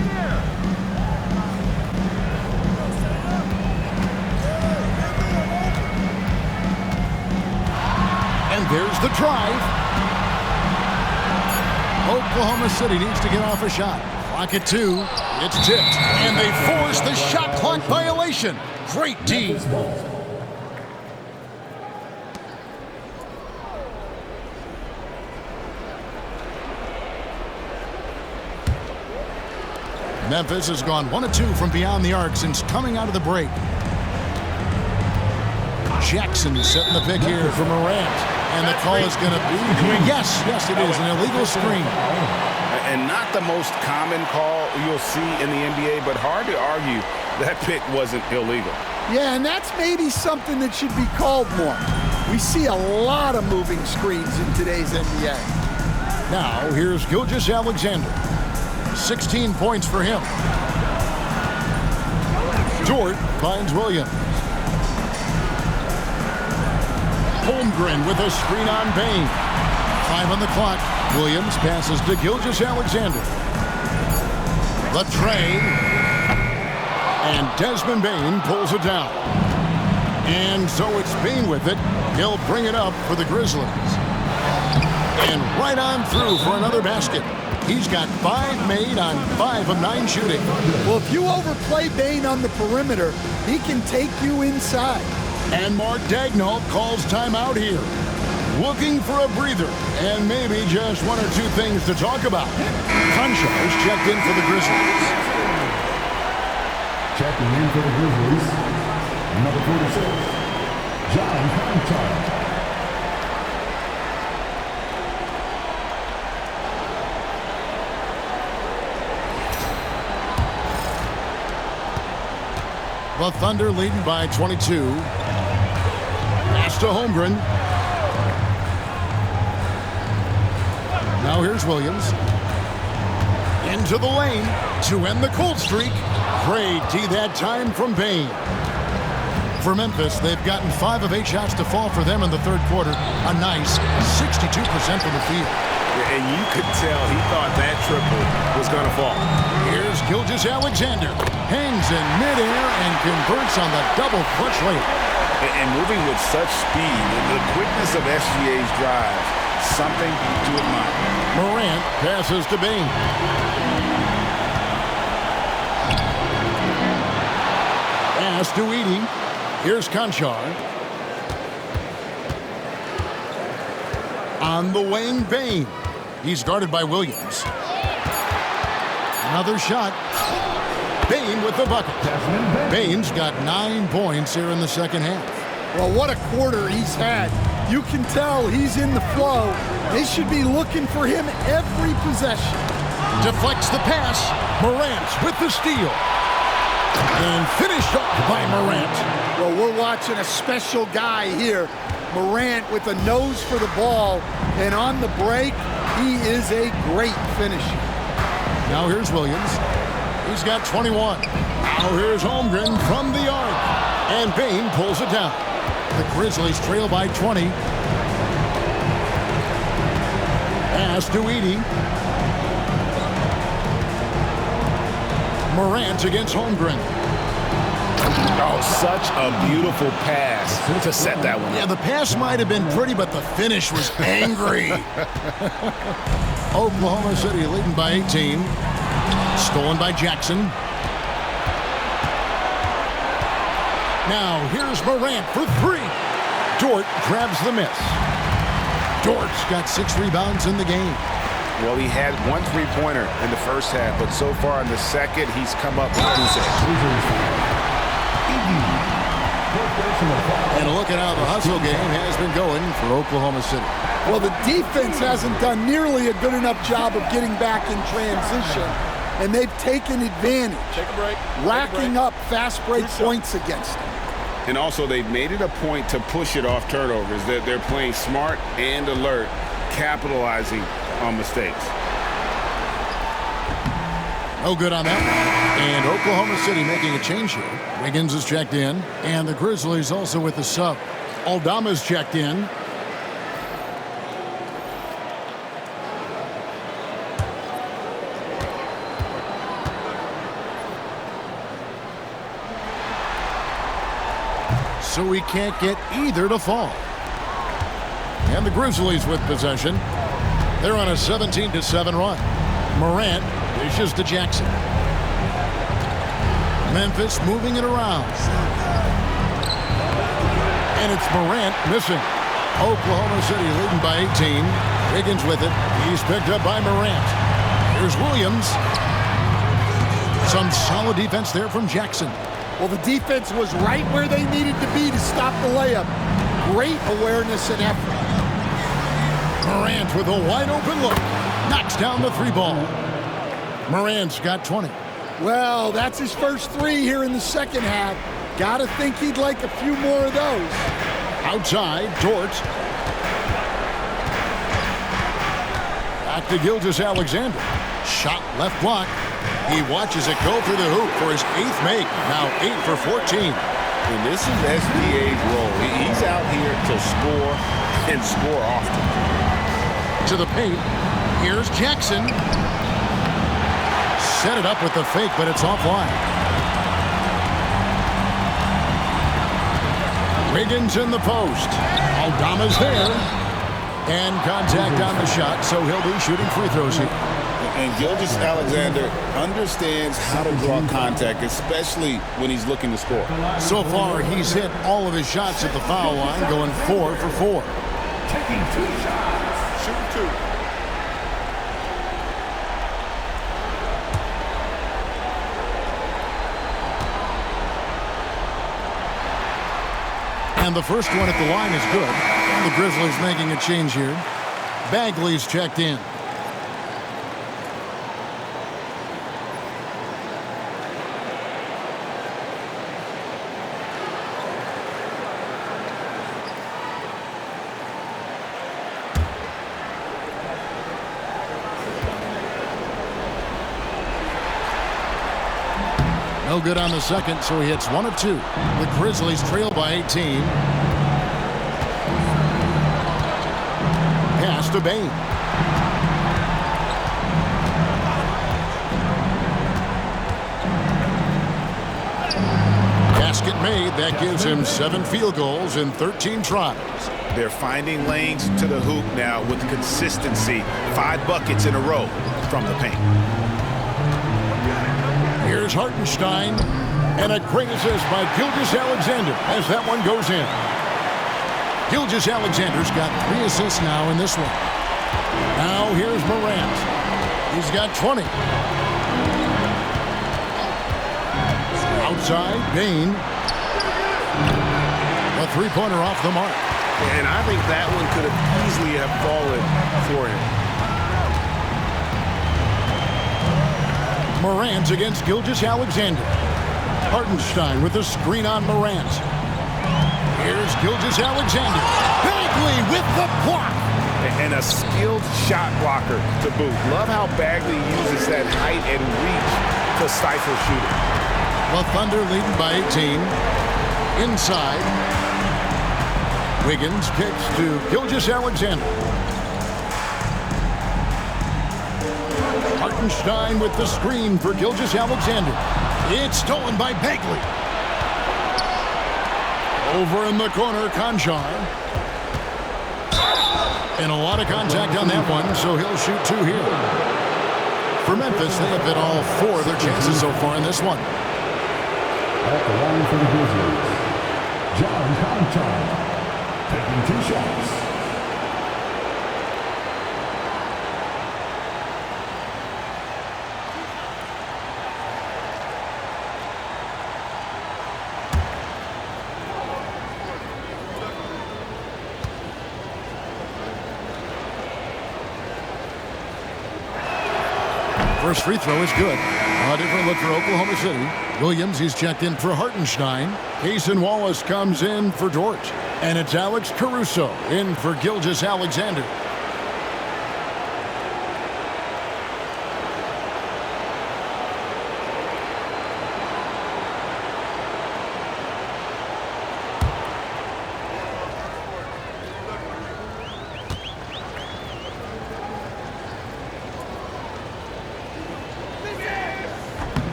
And there's the drive. Oklahoma City needs to get off a shot. Clock at 2. It's tipped. And they force the shot clock violation. Great D. Memphis has gone 1 of 2 from beyond the arc since coming out of the break. Jackson setting the pick here for Morant. And the call is going to be, yes, it is, an illegal screen. And not the most common call you'll see in the NBA, but hard to argue that pick wasn't illegal. Yeah, and that's maybe something that should be called more. We see a lot of moving screens in today's NBA. Now, here's Gilgeous-Alexander. 16 points for him. Dort finds Williams. Holmgren with a screen on Bane. 5 on the clock. Williams passes to Gilgeous-Alexander. The tray. And Desmond Bane pulls it down. And so it's Bane with it. He'll bring it up for the Grizzlies. And right on through for another basket. He's got 5 made on 5 of 9 shooting. Well, if you overplay Bane on the perimeter, he can take you inside. And Mark Daigneault calls timeout here. Looking for a breather and maybe just 1 or 2 things to talk about. Conchar is checked in for the Grizzlies. Checking in for the Grizzlies, number 46, John Conchar. The Thunder leading by 22. Pass to Holmgren. Now here's Williams. Into the lane to end the cold streak. Great D that time from Bane. For Memphis, they've gotten 5 of 8 shots to fall for them in the third quarter. A nice 62% from the field. And you could tell he thought that triple was going to fall. Here's Gilgeous-Alexander. Hangs in midair and converts on the double clutch layup. And moving with such speed, and the quickness of SGA's drive, something to admire. Morant passes to Bane. Pass to Edey. Here's Conchar. On the wing, Bane. He's guarded by Williams. Another shot. Bane with the bucket. Bane's got 9 points here in the second half. Well, what a quarter he's had. You can tell he's in the flow. They should be looking for him every possession. Deflects the pass. Morant with the steal. And finished off by Morant. Well, we're watching a special guy here. Morant with a nose for the ball. And on the break, he is a great finisher. Now here's Williams. He's got 21. Now here's Holmgren from the arc. And Bane pulls it down. The Grizzlies trail by 20. Pass to Edey. Morant against Holmgren. Oh, such a beautiful pass to set that one up. Yeah, the pass might have been pretty, but the finish was angry. Oklahoma City leading by 18. Stolen by Jackson. Now, here's Morant for 3. Dort grabs the miss. Dort's got 6 rebounds in the game. Well, he had 1 3-pointer in the first half, but so far in the second, he's come up with 2 saves. And a look at how the hustle game has been going for Oklahoma City. Well, the defense hasn't done nearly a good enough job of getting back in transition, and they've taken advantage. Take a break. Racking up fast break points against them. And also, they've made it a point to push it off turnovers. They're playing smart and alert, capitalizing on mistakes. No good on that one. And Oklahoma City making a change here. Wiggins is checked in, and the Grizzlies also with the sub. Aldama's checked in. So he can't get either to fall. And the Grizzlies with possession. They're on a 17-7 run. Morant dishes to Jackson. Memphis moving it around. And it's Morant missing. Oklahoma City leading by 18. Wiggins with it. He's picked up by Morant. Here's Williams. Some solid defense there from Jackson. Well, the defense was right where they needed to be to stop the layup. Great awareness and effort. Morant with a wide open look. Knocks down the three ball. Morant's got 20. Well, that's his first three here in the second half. Gotta think he'd like a few more of those. Outside, Dort. Back to Gilgeous-Alexander. Shot left block. He watches it go through the hoop for his 8th make. Now 8 for 14. And this is SGA's role. He's out here to score and score often. To the paint. Here's Jackson. Set it up with the fake, but it's offline. Wiggins in the post. Aldama's there. And contact on the shot, so he'll be shooting free throws here. And Gilgeous-Alexander understands how to draw contact, especially when he's looking to score. So far, he's hit all of his shots at the foul line, going 4 for 4. Taking 2 shots. Shooting 2. And the first one at the line is good. And the Grizzlies making a change here. Bagley's checked in. No good on the second, so he hits 1 of 2. The Grizzlies trail by 18. Pass to Bane. Basket made. That gives him 7 field goals in 13 tries. They're finding lanes to the hoop now with consistency. 5 buckets in a row from the paint. Here's Hartenstein, and a great assist by Gilgeous-Alexander as that one goes in. Gilgeous-Alexander's got 3 assists now in this one. Now here's Morant. He's got 20. Outside, Bane. A three-pointer off the mark. And I think that one could have easily have fallen for him. Morant against Gilgeous-Alexander. Hartenstein with the screen on Morant. Here's Gilgeous-Alexander. Bagley with the block. And a skilled shot blocker to boot. Love how Bagley uses that height and reach to stifle shooting. The Thunder leading by 18. Inside. Wiggins kicks to Gilgeous-Alexander. Hartenstein with the screen for Gilgeous-Alexander. It's stolen by Bagley. Over in the corner, Conchar. And a lot of contact on that one, so he'll shoot 2 here. For Memphis, they have hit all 4 of their chances so far in this one. At the line for the Grizzlies, John Conchar, taking 2 shots. First free throw is good. A different look for Oklahoma City. Williams, he's checked in for Hartenstein. Cason Wallace comes in for Dort. And it's Alex Caruso in for Gilgeous-Alexander.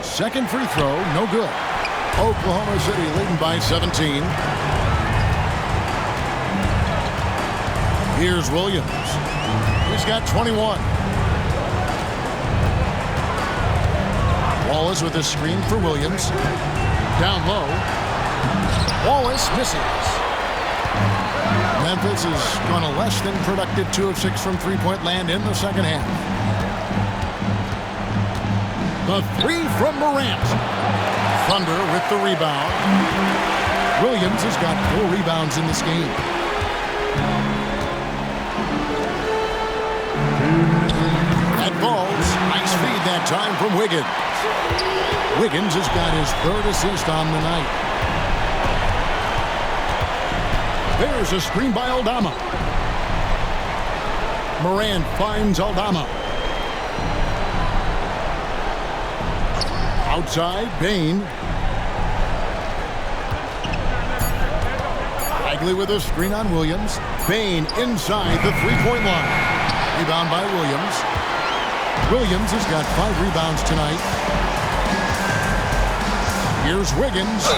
Second free throw, no good. Oklahoma City leading by 17. Here's Williams. He's got 21. Wallace with a screen for Williams. Down low. Wallace misses. Memphis has gone a less than productive 2 of 6 from three-point land in the second half. The three from Morant. Thunder with the rebound. Williams has got 4 rebounds in this game. That falls. Nice feed that time from Wiggins. Wiggins has got his 3rd assist on the night. There's a screen by Aldama. Morant finds Aldama. Outside, Bain. Bagley with a screen on Williams. Bain inside the three-point line. Rebound by Williams. Williams has got 5 rebounds tonight. Here's Wiggins.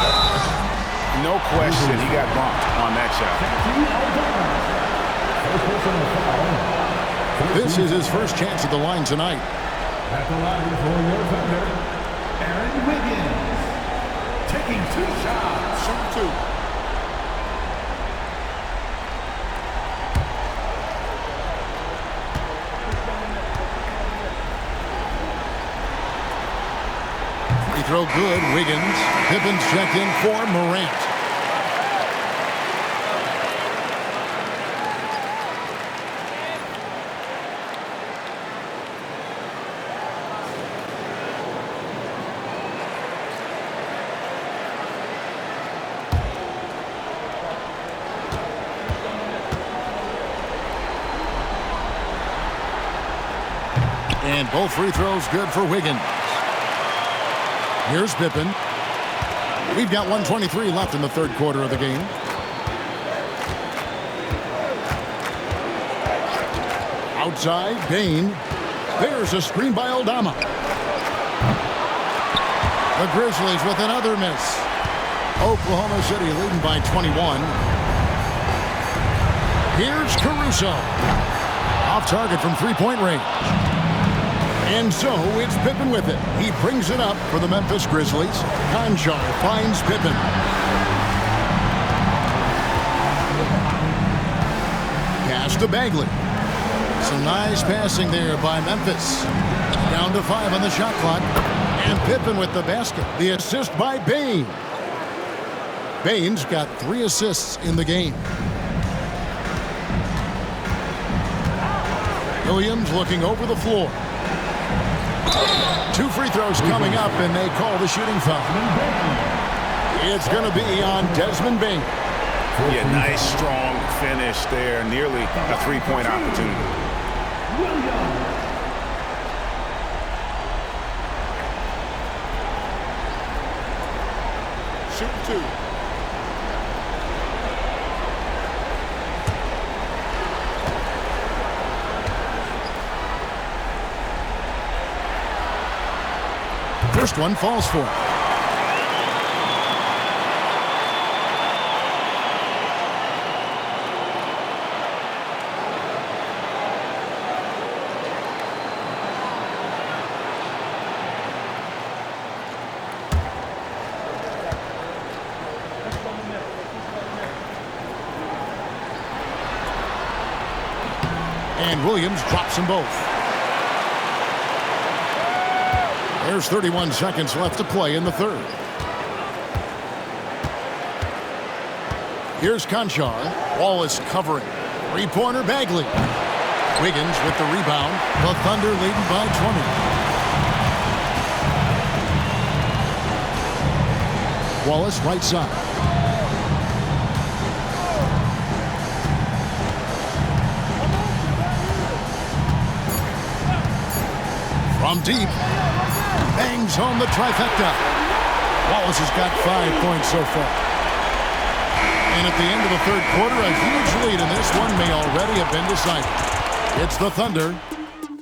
No question, he got bumped on that shot. This is his first chance at the line tonight. At the line for your thunder, Aaron Wiggins, taking 2 shots. Shoot 2. Free throw good, Wiggins. Pippin's checked in for Morant. And both free throws good for Wiggins. Here's Pippen. We've got 1:23 left in the 3rd quarter of the game. Outside, Bain. There's a screen by Aldama. The Grizzlies with another miss. Oklahoma City leading by 21. Here's Caruso. Off target from three-point range. And so it's Pippen with it. He brings it up for the Memphis Grizzlies. Conchar finds Pippen. Pass to Bagley. Some nice passing there by Memphis. Down to 5 on the shot clock. And Pippen with the basket. The assist by Bain. Bain's got 3 assists in the game. Williams looking over the floor. 2 free throws coming up, and they call the shooting foul. It's going to be on Desmond Bain. Yeah, nice, strong finish there. Nearly a 3-point opportunity. Shoot 2. First one falls for him. And Williams drops them both. There's 31 seconds left to play in the 3rd. Here's Conchar. Wallace covering. 3-pointer Bagley. Wiggins with the rebound. The Thunder leading by Wallace, right side. From deep, bangs home the trifecta. Wallace has got 5 points so far. And at the end of the third quarter, a huge lead in this one may already have been decided. It's the Thunder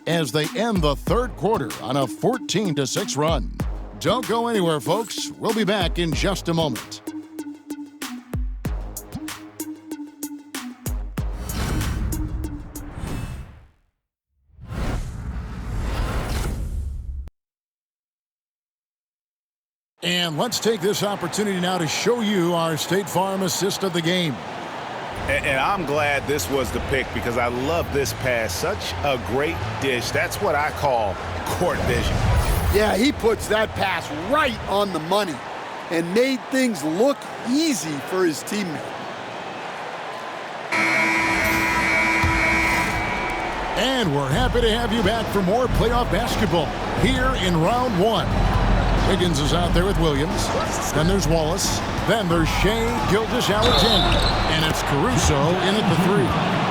as they end the third quarter on a 14-6 run. Don't go anywhere, folks. We'll be back in just a moment. And let's take this opportunity now to show you our State Farm assist of the game. And I'm glad this was the pick because I love this pass. Such a great dish. That's what I call court vision. Yeah, he puts that pass right on the money and made things look easy for his teammate. And we're happy to have you back for more playoff basketball here in round one. Wiggins is out there with Williams. Then there's Wallace. Then there's Shea Gilgeous-Alexander. And it's Caruso in at the three.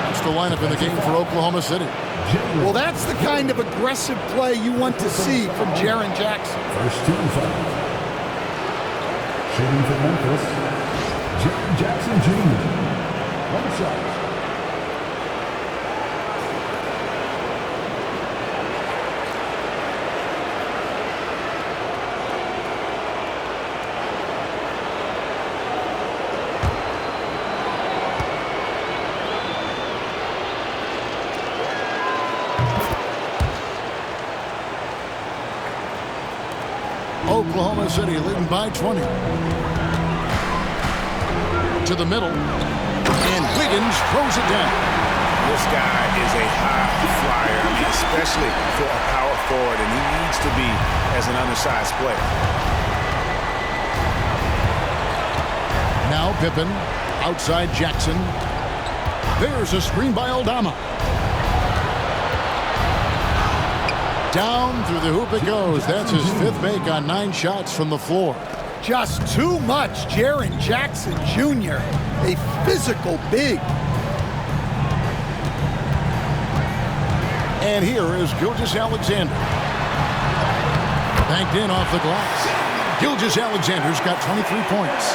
That's the lineup in the game for Oklahoma City. Well, that's the kind of aggressive play you want to see from Jaren Jackson. First team foul. Shooting for Memphis, Jaren Jackson Jr. One shot. Oklahoma City leading by 20. To the middle. And Wiggins throws it down. This guy is a high flyer, especially for a power forward, and he needs to be as an undersized player. Now Pippen, outside Jackson. There's a screen by Aldama. Down through the hoop it goes. That's his fifth make on 9 shots from the floor. Just too much Jaren Jackson Jr., a physical big. And here is Gilgeous-Alexander. Banked in off the glass. Gilgeous-Alexander's got 23 points.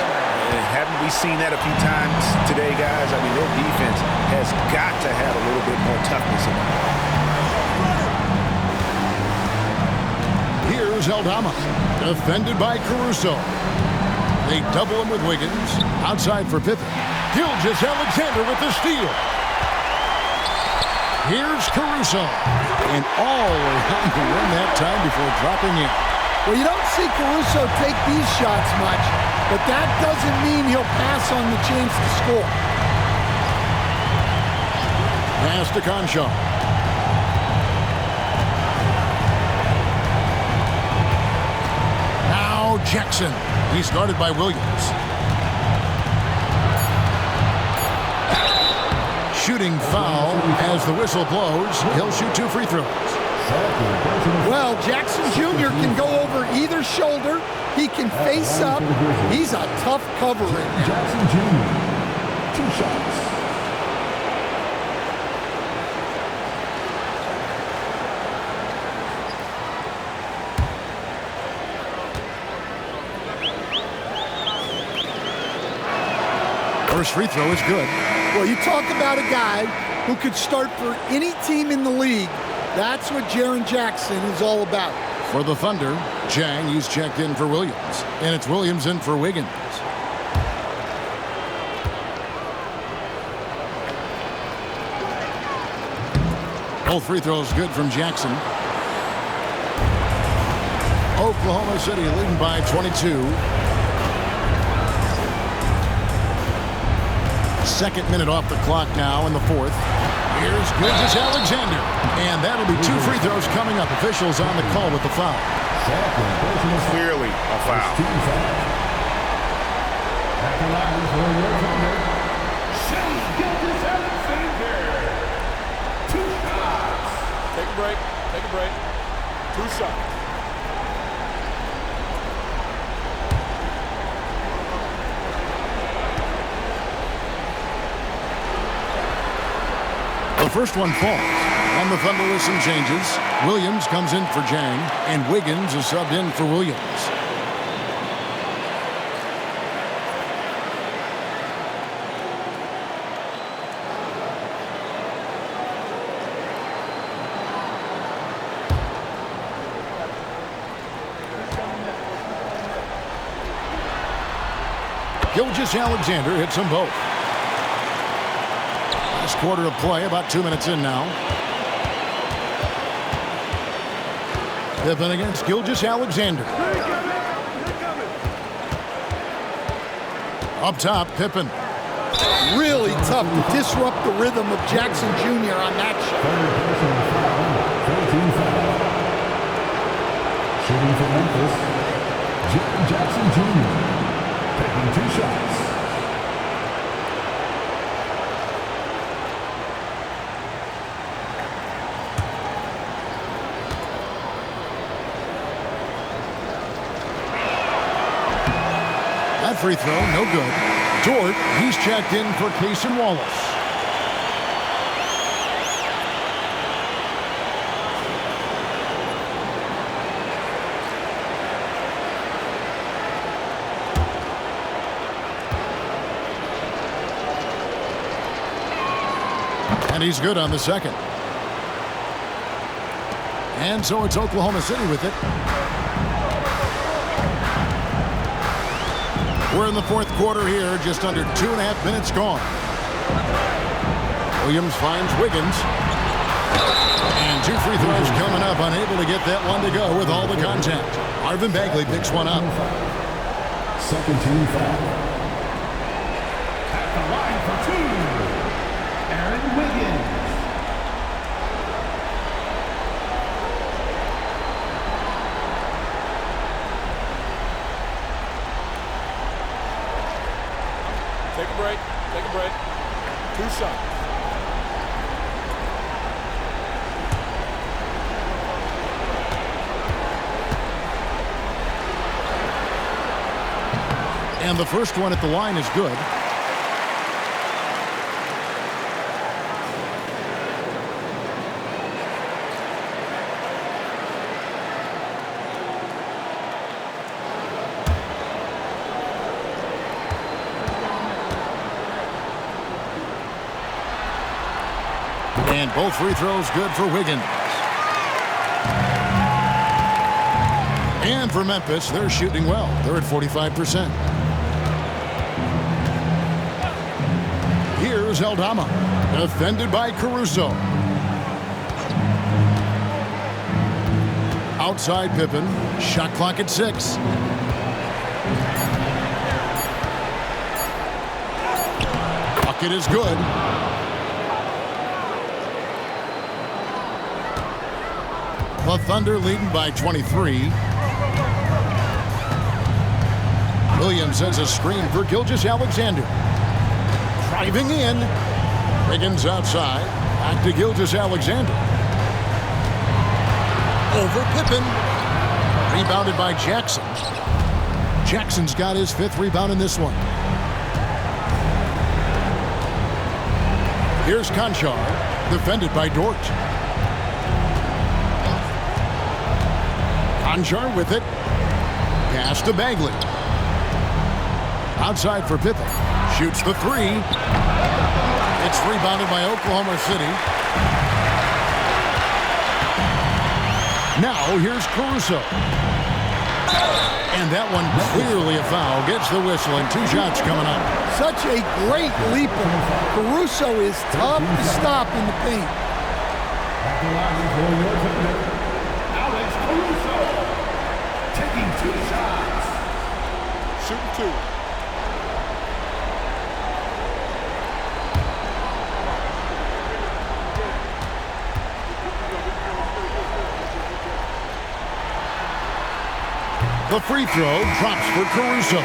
And haven't we seen that a few times today, guys? I mean, their defense has got to have a little bit more toughness in it. Here's Aldama, defended by Caruso. They double him with Wiggins. Outside for Pippen. Gilgeous-Alexander with the steal. Here's Caruso. And all around the rim that time before dropping in. Well, you don't see Caruso take these shots much, but that doesn't mean he'll pass on the chance to score. Pass to Concho. Now Jackson. He's guarded by Williams. Shooting foul as the whistle blows. He'll shoot 2 free throws. Well, Jackson Jr. can go over either shoulder. He can face up. He's a tough cover in there. Jackson Jr. 2 shots. First free throw is good. Well, you talk about a guy who could start for any team in the league. That's what Jaren Jackson is all about. For the Thunder, Jang, he's checked in for Williams. And it's Williams in for Wiggins. Both free throws good from Jackson. Oklahoma City leading by 22. Second minute off the clock now in the fourth. Here's Gilgeous-Alexander. And that'll be 2 free throws coming up. Officials on the call with the foul. Clearly a foul. At the line for your Thunder, Gilgeous-Alexander. 2 shots. Take a break. Take a break. 2 shots. first one falls. And the Thunder with some changes. Williams comes in for Jang, and Wiggins is subbed in for Williams. Gilgeous-Alexander hits them both. Last quarter of play, about 2 minutes in now. Pippen against Gilgeous-Alexander. Up top, Pippen. Really tough to disrupt the rhythm of Jackson Jr. on that shot. Shooting for Memphis, Jaren Jackson Jr. taking 2 shots. That free throw, no good. Dort, he's checked in for Cason Wallace. And he's good on the second. And so it's Oklahoma City with it. We're in the fourth quarter here, just under 2.5 minutes gone. Williams finds Wiggins. And 2 free throws coming up, unable to get that one to go with all the contact. Marvin Bagley picks one up. Second team foul. At the line for 2, Aaron Wiggins. Take a break. Take a break. 2 shots. And the first one at the line is good. And both free throws good for Wiggins. And for Memphis, they're shooting well. They're at 45%. Here's Aldama, defended by Caruso. Outside Pippen, shot clock at 6. Bucket is good. The Thunder leading by 23. Williams sends a screen for Gilgeous-Alexander. Driving in. Wiggins outside. Back to Gilgeous-Alexander. Over Pippen. Rebounded by Jackson. Jackson's got his 5th rebound in this one. Here's Conchar, defended by Dort. Conchar with it. Pass to Bagley. Outside for Pippen. Shoots the 3. It's rebounded by Oklahoma City. Now here's Caruso. And that one clearly a foul. Gets the whistle and 2 shots coming up. Such a great leaper. Caruso is tough to stop in the paint. At the line for your defender, Alex Caruso. Taking 2 shots. Shooting 2. The free throw drops for Caruso.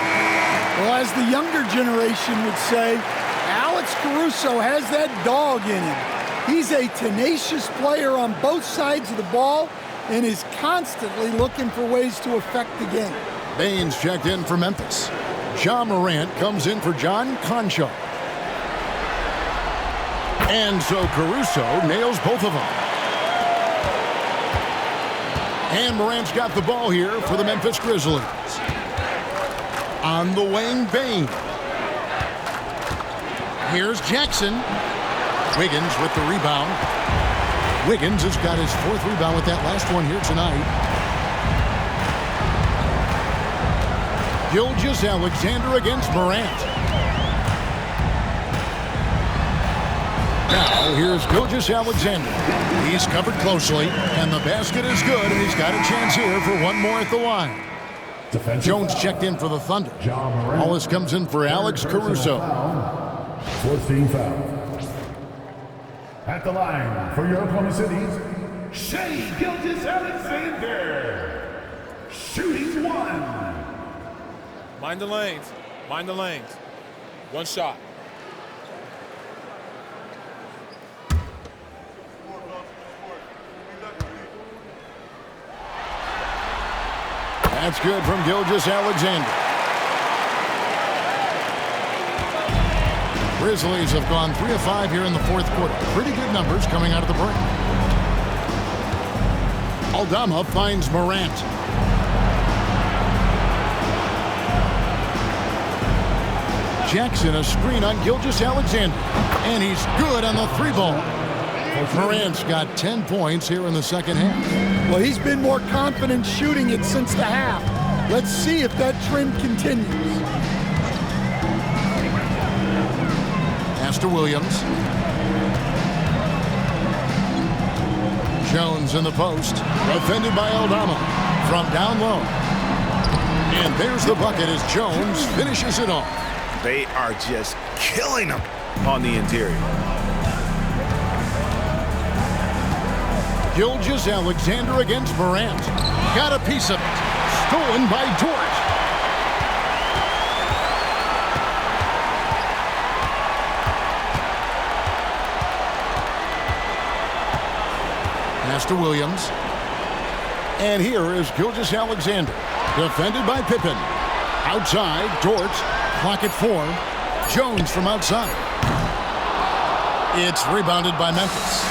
Well, as the younger generation would say, Alex Caruso has that dog in him. He's a tenacious player on both sides of the ball and is constantly looking for ways to affect the game. Baines checked in for Memphis. John Morant comes in for John Conchar. And so Caruso nails both of them. And Morant's got the ball here for the Memphis Grizzlies. On the wing, Bane. Here's Jackson. Wiggins with the rebound. Wiggins has got his 4th rebound with that last one here tonight. Gilgeous-Alexander against Morant. Now, here's Gilgeous-Alexander. He's covered closely, and the basket is good, and he's got a chance here for one more at the line. Jones checked in for the Thunder. Wallace comes in for Alex Caruso. 4th team foul. At the line for your Oklahoma City's Shai Gilgeous-Alexander. Shooting 1. Mind the lanes. Mind the lanes. One shot. That's good from Gilgeous-Alexander. Grizzlies have gone 3 of 5 here in the 4th quarter. Pretty good numbers coming out of the break. Aldama finds Morant. Jackson a screen on Gilgeous-Alexander. And he's good on the 3-ball. Morant's got 10 points here in the second half. Well, he's been more confident shooting it since the half. Let's see if that trend continues. Pass to Williams. Jones in the post. Defended by Aldama. From down low. And there's the bucket as Jones finishes it off. They are just killing them on the interior. Gilgeous-Alexander against Morant. Got a piece of it. Stolen by Dort. Pass to Williams. And here is Gilgeous-Alexander. Defended by Pippen. Outside, Dort. Clock at 4. Jones from outside. It's rebounded by Memphis.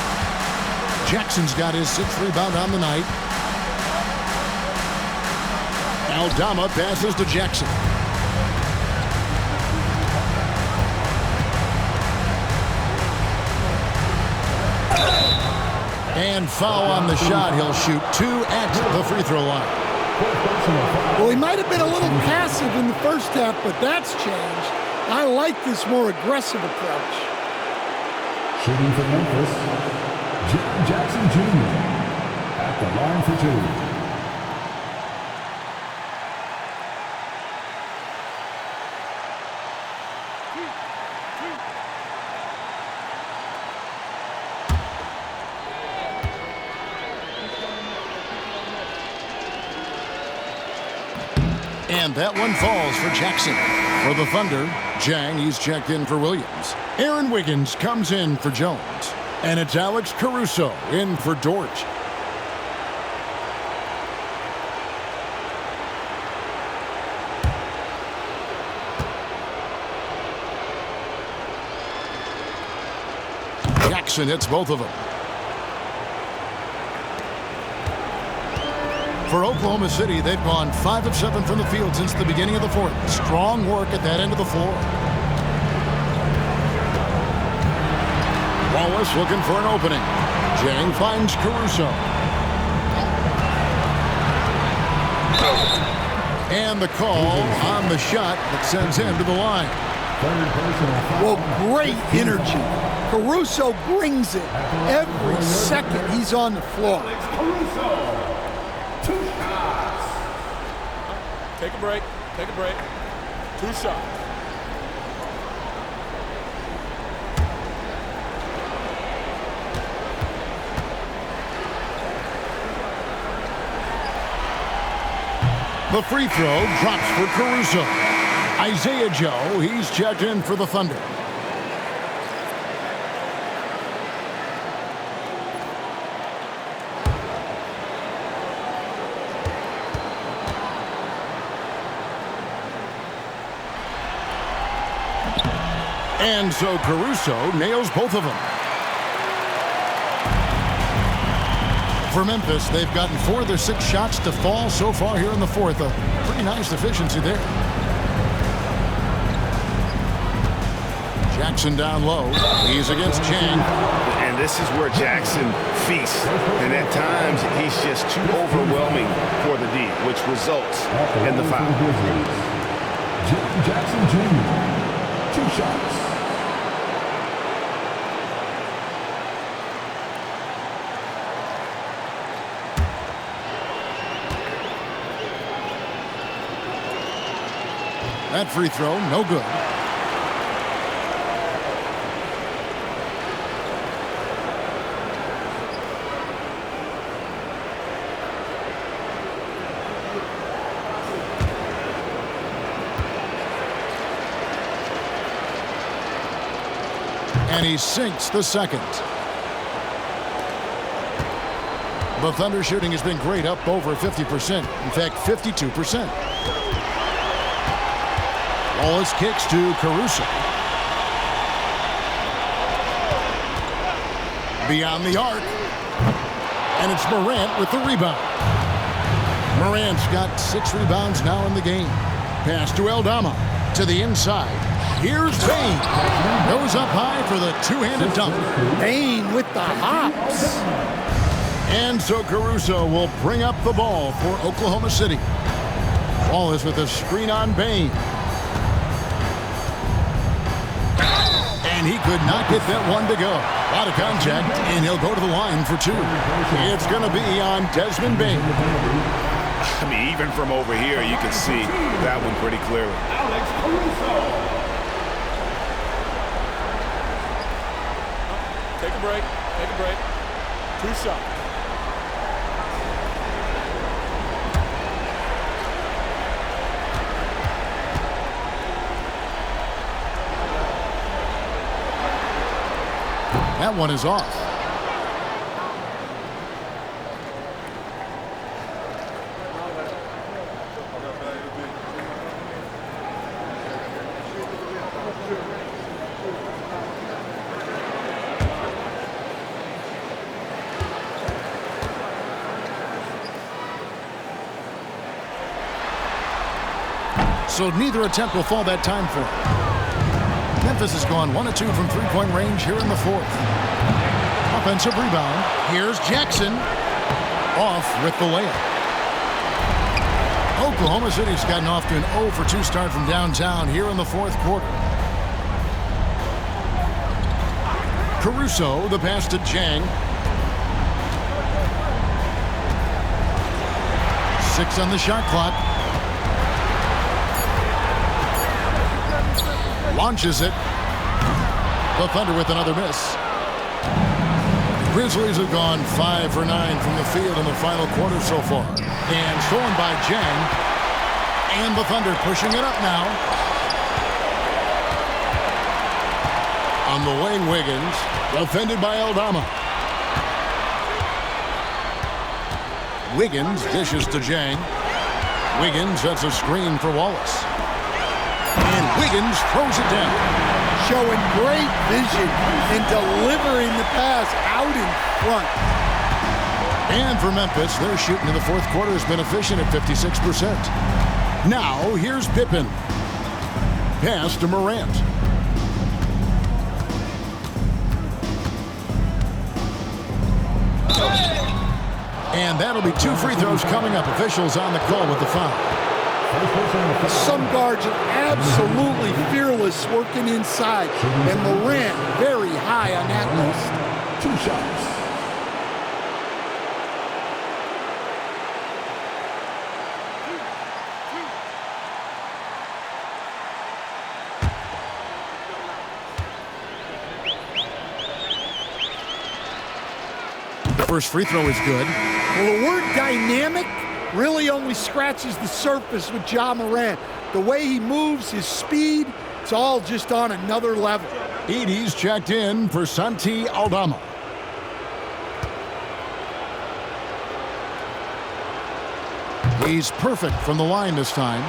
Jackson's got his 6th rebound on the night. Aldama passes to Jackson. And foul on the shot. He'll shoot 2 at the free throw line. Well, he might have been a little passive in the first half, but that's changed. I like this more aggressive approach. Shooting for Memphis, Jaren Jackson Jr. at the line for 2. And that one falls for Jackson. For the Thunder, Jang, he's checked in for Williams. Aaron Wiggins comes in for Jones. And it's Alex Caruso in for Dort. Jackson hits both of them. For Oklahoma City, they've gone 5 of 7 from the field since the beginning of the 4th. Strong work at that end of the floor. Wallace looking for an opening. Jang finds Caruso. And the call on the shot that sends him to the line. Well, great energy. Caruso brings it every second he's on the floor. Caruso. 2 shots. Take a break. Take a break. 2 shots. The free throw drops for Caruso. Isaiah Joe, he's checked in for the Thunder. And so Caruso nails both of them. For Memphis, they've gotten 4 of their 6 shots to fall so far here in the fourth. A pretty nice efficiency there. Jackson down low. He's against Chang. And this is where Jackson feasts. And at times, he's just too overwhelming for the D, which results in the foul. Jackson Jr., 2 shots. That free throw, no good. And he sinks the second. The Thunder shooting has been great, up over 50%. In fact, 52%. Wallace kicks to Caruso. Beyond the arc. And it's Morant with the rebound. Morant's got 6 rebounds now in the game. Pass to Aldama. To the inside. Here's Bane. Goes up high for the two-handed dunk. Bane with the hops. And so Caruso will bring up the ball for Oklahoma City. Wallace with a screen on Bane. And he could not get that one to go. A lot of contact, and he'll go to the line for 2. It's going to be on Desmond Bane. I mean, even from over here, you can see that one pretty clearly. Take a break. Take a break. 2 shots. That one is off. So neither attempt will fall that time for him. Memphis has gone 1 of 2 from three-point range here in the fourth. Offensive rebound. Here's Jackson. Off with the layup. Oklahoma City's gotten off to an 0 for 2 start from downtown here in the fourth quarter. Caruso, the pass to Chang. 6 on the shot clock. Launches it. The Thunder with another miss. The Grizzlies have gone 5 for 9 from the field in the final quarter so far. And stolen by Jang. And the Thunder pushing it up now. On the wing, Wiggins. Defended by Aldama. Wiggins dishes to Jang. Wiggins sets a screen for Wallace. And Wiggins throws it down. Showing great vision in delivering the pass out in front. And for Memphis, their shooting in the fourth quarter has been efficient at 56%. Now, here's Pippen. Pass to Morant. And that'll be 2 free throws coming up. Officials on the call with the foul. Some guards are absolutely fearless working inside, and Morant very high on that list. 2 shots. The first free throw is good. Well, the word dynamic really only scratches the surface with Ja Morant. The way he moves, his speed, it's all just on another level. Edey's checked in for Santi Aldama. He's perfect from the line this time.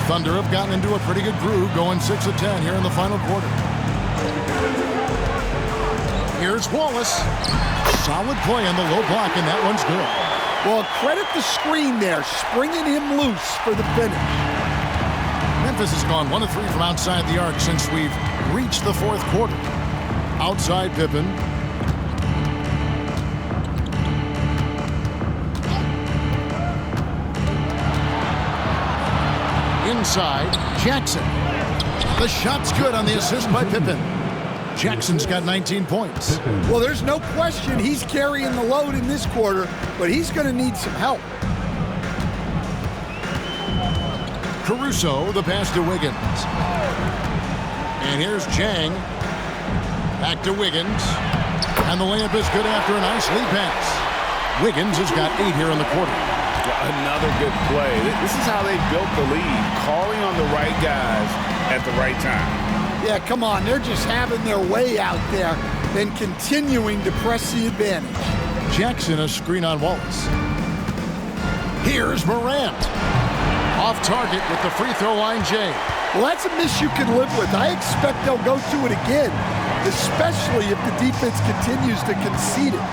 Thunder have gotten into a pretty good groove, going 6 of 10 here in the final quarter. Here's Wallace. Solid play on the low block, and that one's good. Well, credit the screen there, springing him loose for the finish. Memphis has gone 1 of 3 from outside the arc since we've reached the fourth quarter. Outside Pippen. Inside, Jackson. The shot's good on the assist by Pippen. Jackson's got 19 points. Well, there's no question he's carrying the load in this quarter, but he's going to need some help. Caruso, the pass to Wiggins. And here's Jang. Back to Wiggins. And the layup is good after a nice lead pass. Wiggins has got 8 here in the quarter. Another good play. This is how they built the lead, calling on the right guys at the right time. Yeah, come on. They're just having their way out there and continuing to press the advantage. Jackson, a screen on Wallace. Here's Morant. Off target with the free throw line, Jay. Well, that's a miss you can live with. I expect they'll go to it again, especially if the defense continues to concede it.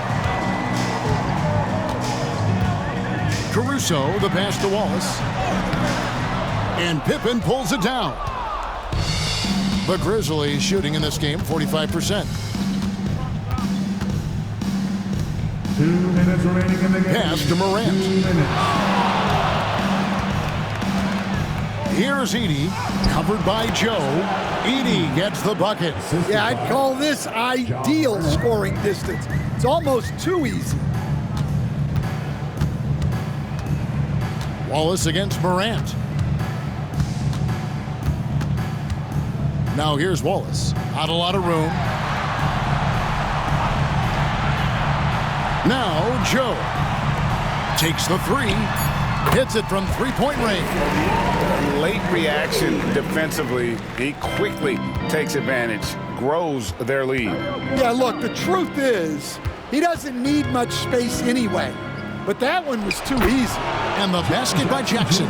Caruso, the pass to Wallace. And Pippen pulls it down. The Grizzlies shooting in this game 45%. 2 minutes remaining in the game. Pass to Morant. 2 minutes. Here's Edey, covered by Joe. Edey gets the bucket. Yeah, I'd call this ideal scoring distance. It's almost too easy. Wallace against Morant. Now here's Wallace. Not a lot of room. Now Joe takes the 3. Hits it from three-point range. Late reaction defensively. He quickly takes advantage, grows their lead. Yeah, look, the truth is, he doesn't need much space anyway. But that one was too easy. And the basket by Jackson.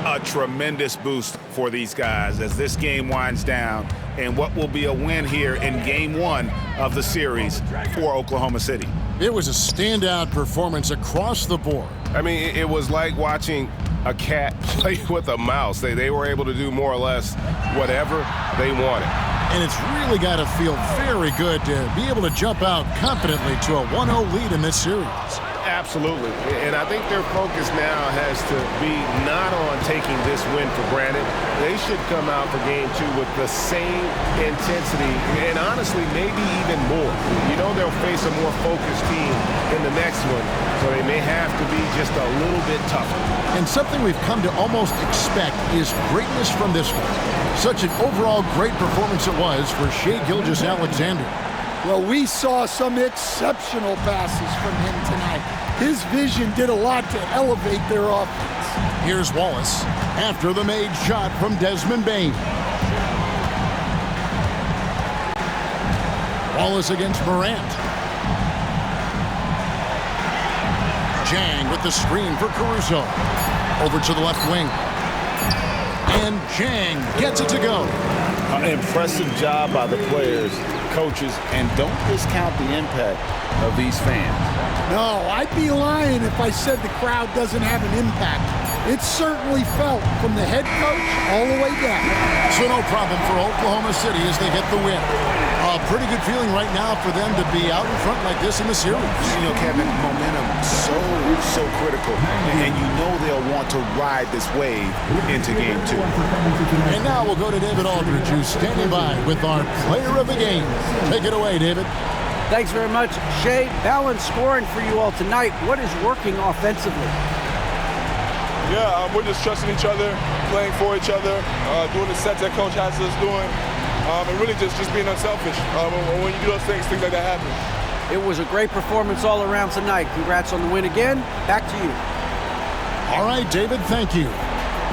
A tremendous boost for these guys as this game winds down and what will be a win here in Game 1 of the series for Oklahoma City. It was a standout performance across the board. I mean, it was like watching a cat play with a mouse. They were able to do more or less whatever they wanted. And it's really got to feel very good to be able to jump out confidently to a 1-0 lead in this series. Absolutely. And I think their focus now has to be not on taking this win for granted. They should come out for Game 2 with the same intensity and honestly maybe even more. You know they'll face a more focused team in the next one, so they may have to be just a little bit tougher. And something we've come to almost expect is greatness from this one. Such an overall great performance it was for Shai Gilgeous-Alexander. Well, we saw some exceptional passes from him tonight. His vision did a lot to elevate their offense. Here's Wallace after the made shot from Desmond Bane. Wallace against Morant. Jang with the screen for Caruso. Over to the left wing. And Jang gets it to go. An impressive job by the players, coaches, and don't discount the impact of these fans. No, I'd be lying if I said the crowd doesn't have an impact. It certainly felt from the head coach all the way down. So no problem for Oklahoma City as they get the win. A pretty good feeling right now for them to be out in front like this in the series. You know, Kevin, momentum so critical, and you know they'll want to ride this wave into Game 2. And now we'll go to David Aldridge, who's standing by with our player of the game. Take it away, David. Thanks very much, Shai. Balanced scoring for you all tonight. What is working offensively? Yeah, we're just trusting each other, playing for each other, doing the sets that coach has us doing, and really just being unselfish. When you do those things like that happen. It was a great performance all around tonight. Congrats on the win again. Back to you. All right, David, thank you.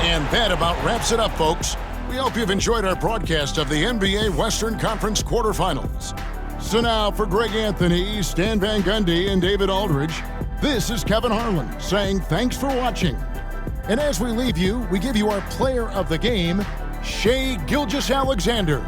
And that about wraps it up, folks. We hope you've enjoyed our broadcast of the NBA Western Conference quarterfinals. So now for Greg Anthony, Stan Van Gundy, and David Aldridge, this is Kevin Harlan saying thanks for watching. And as we leave you, we give you our player of the game, Shai Gilgeous-Alexander.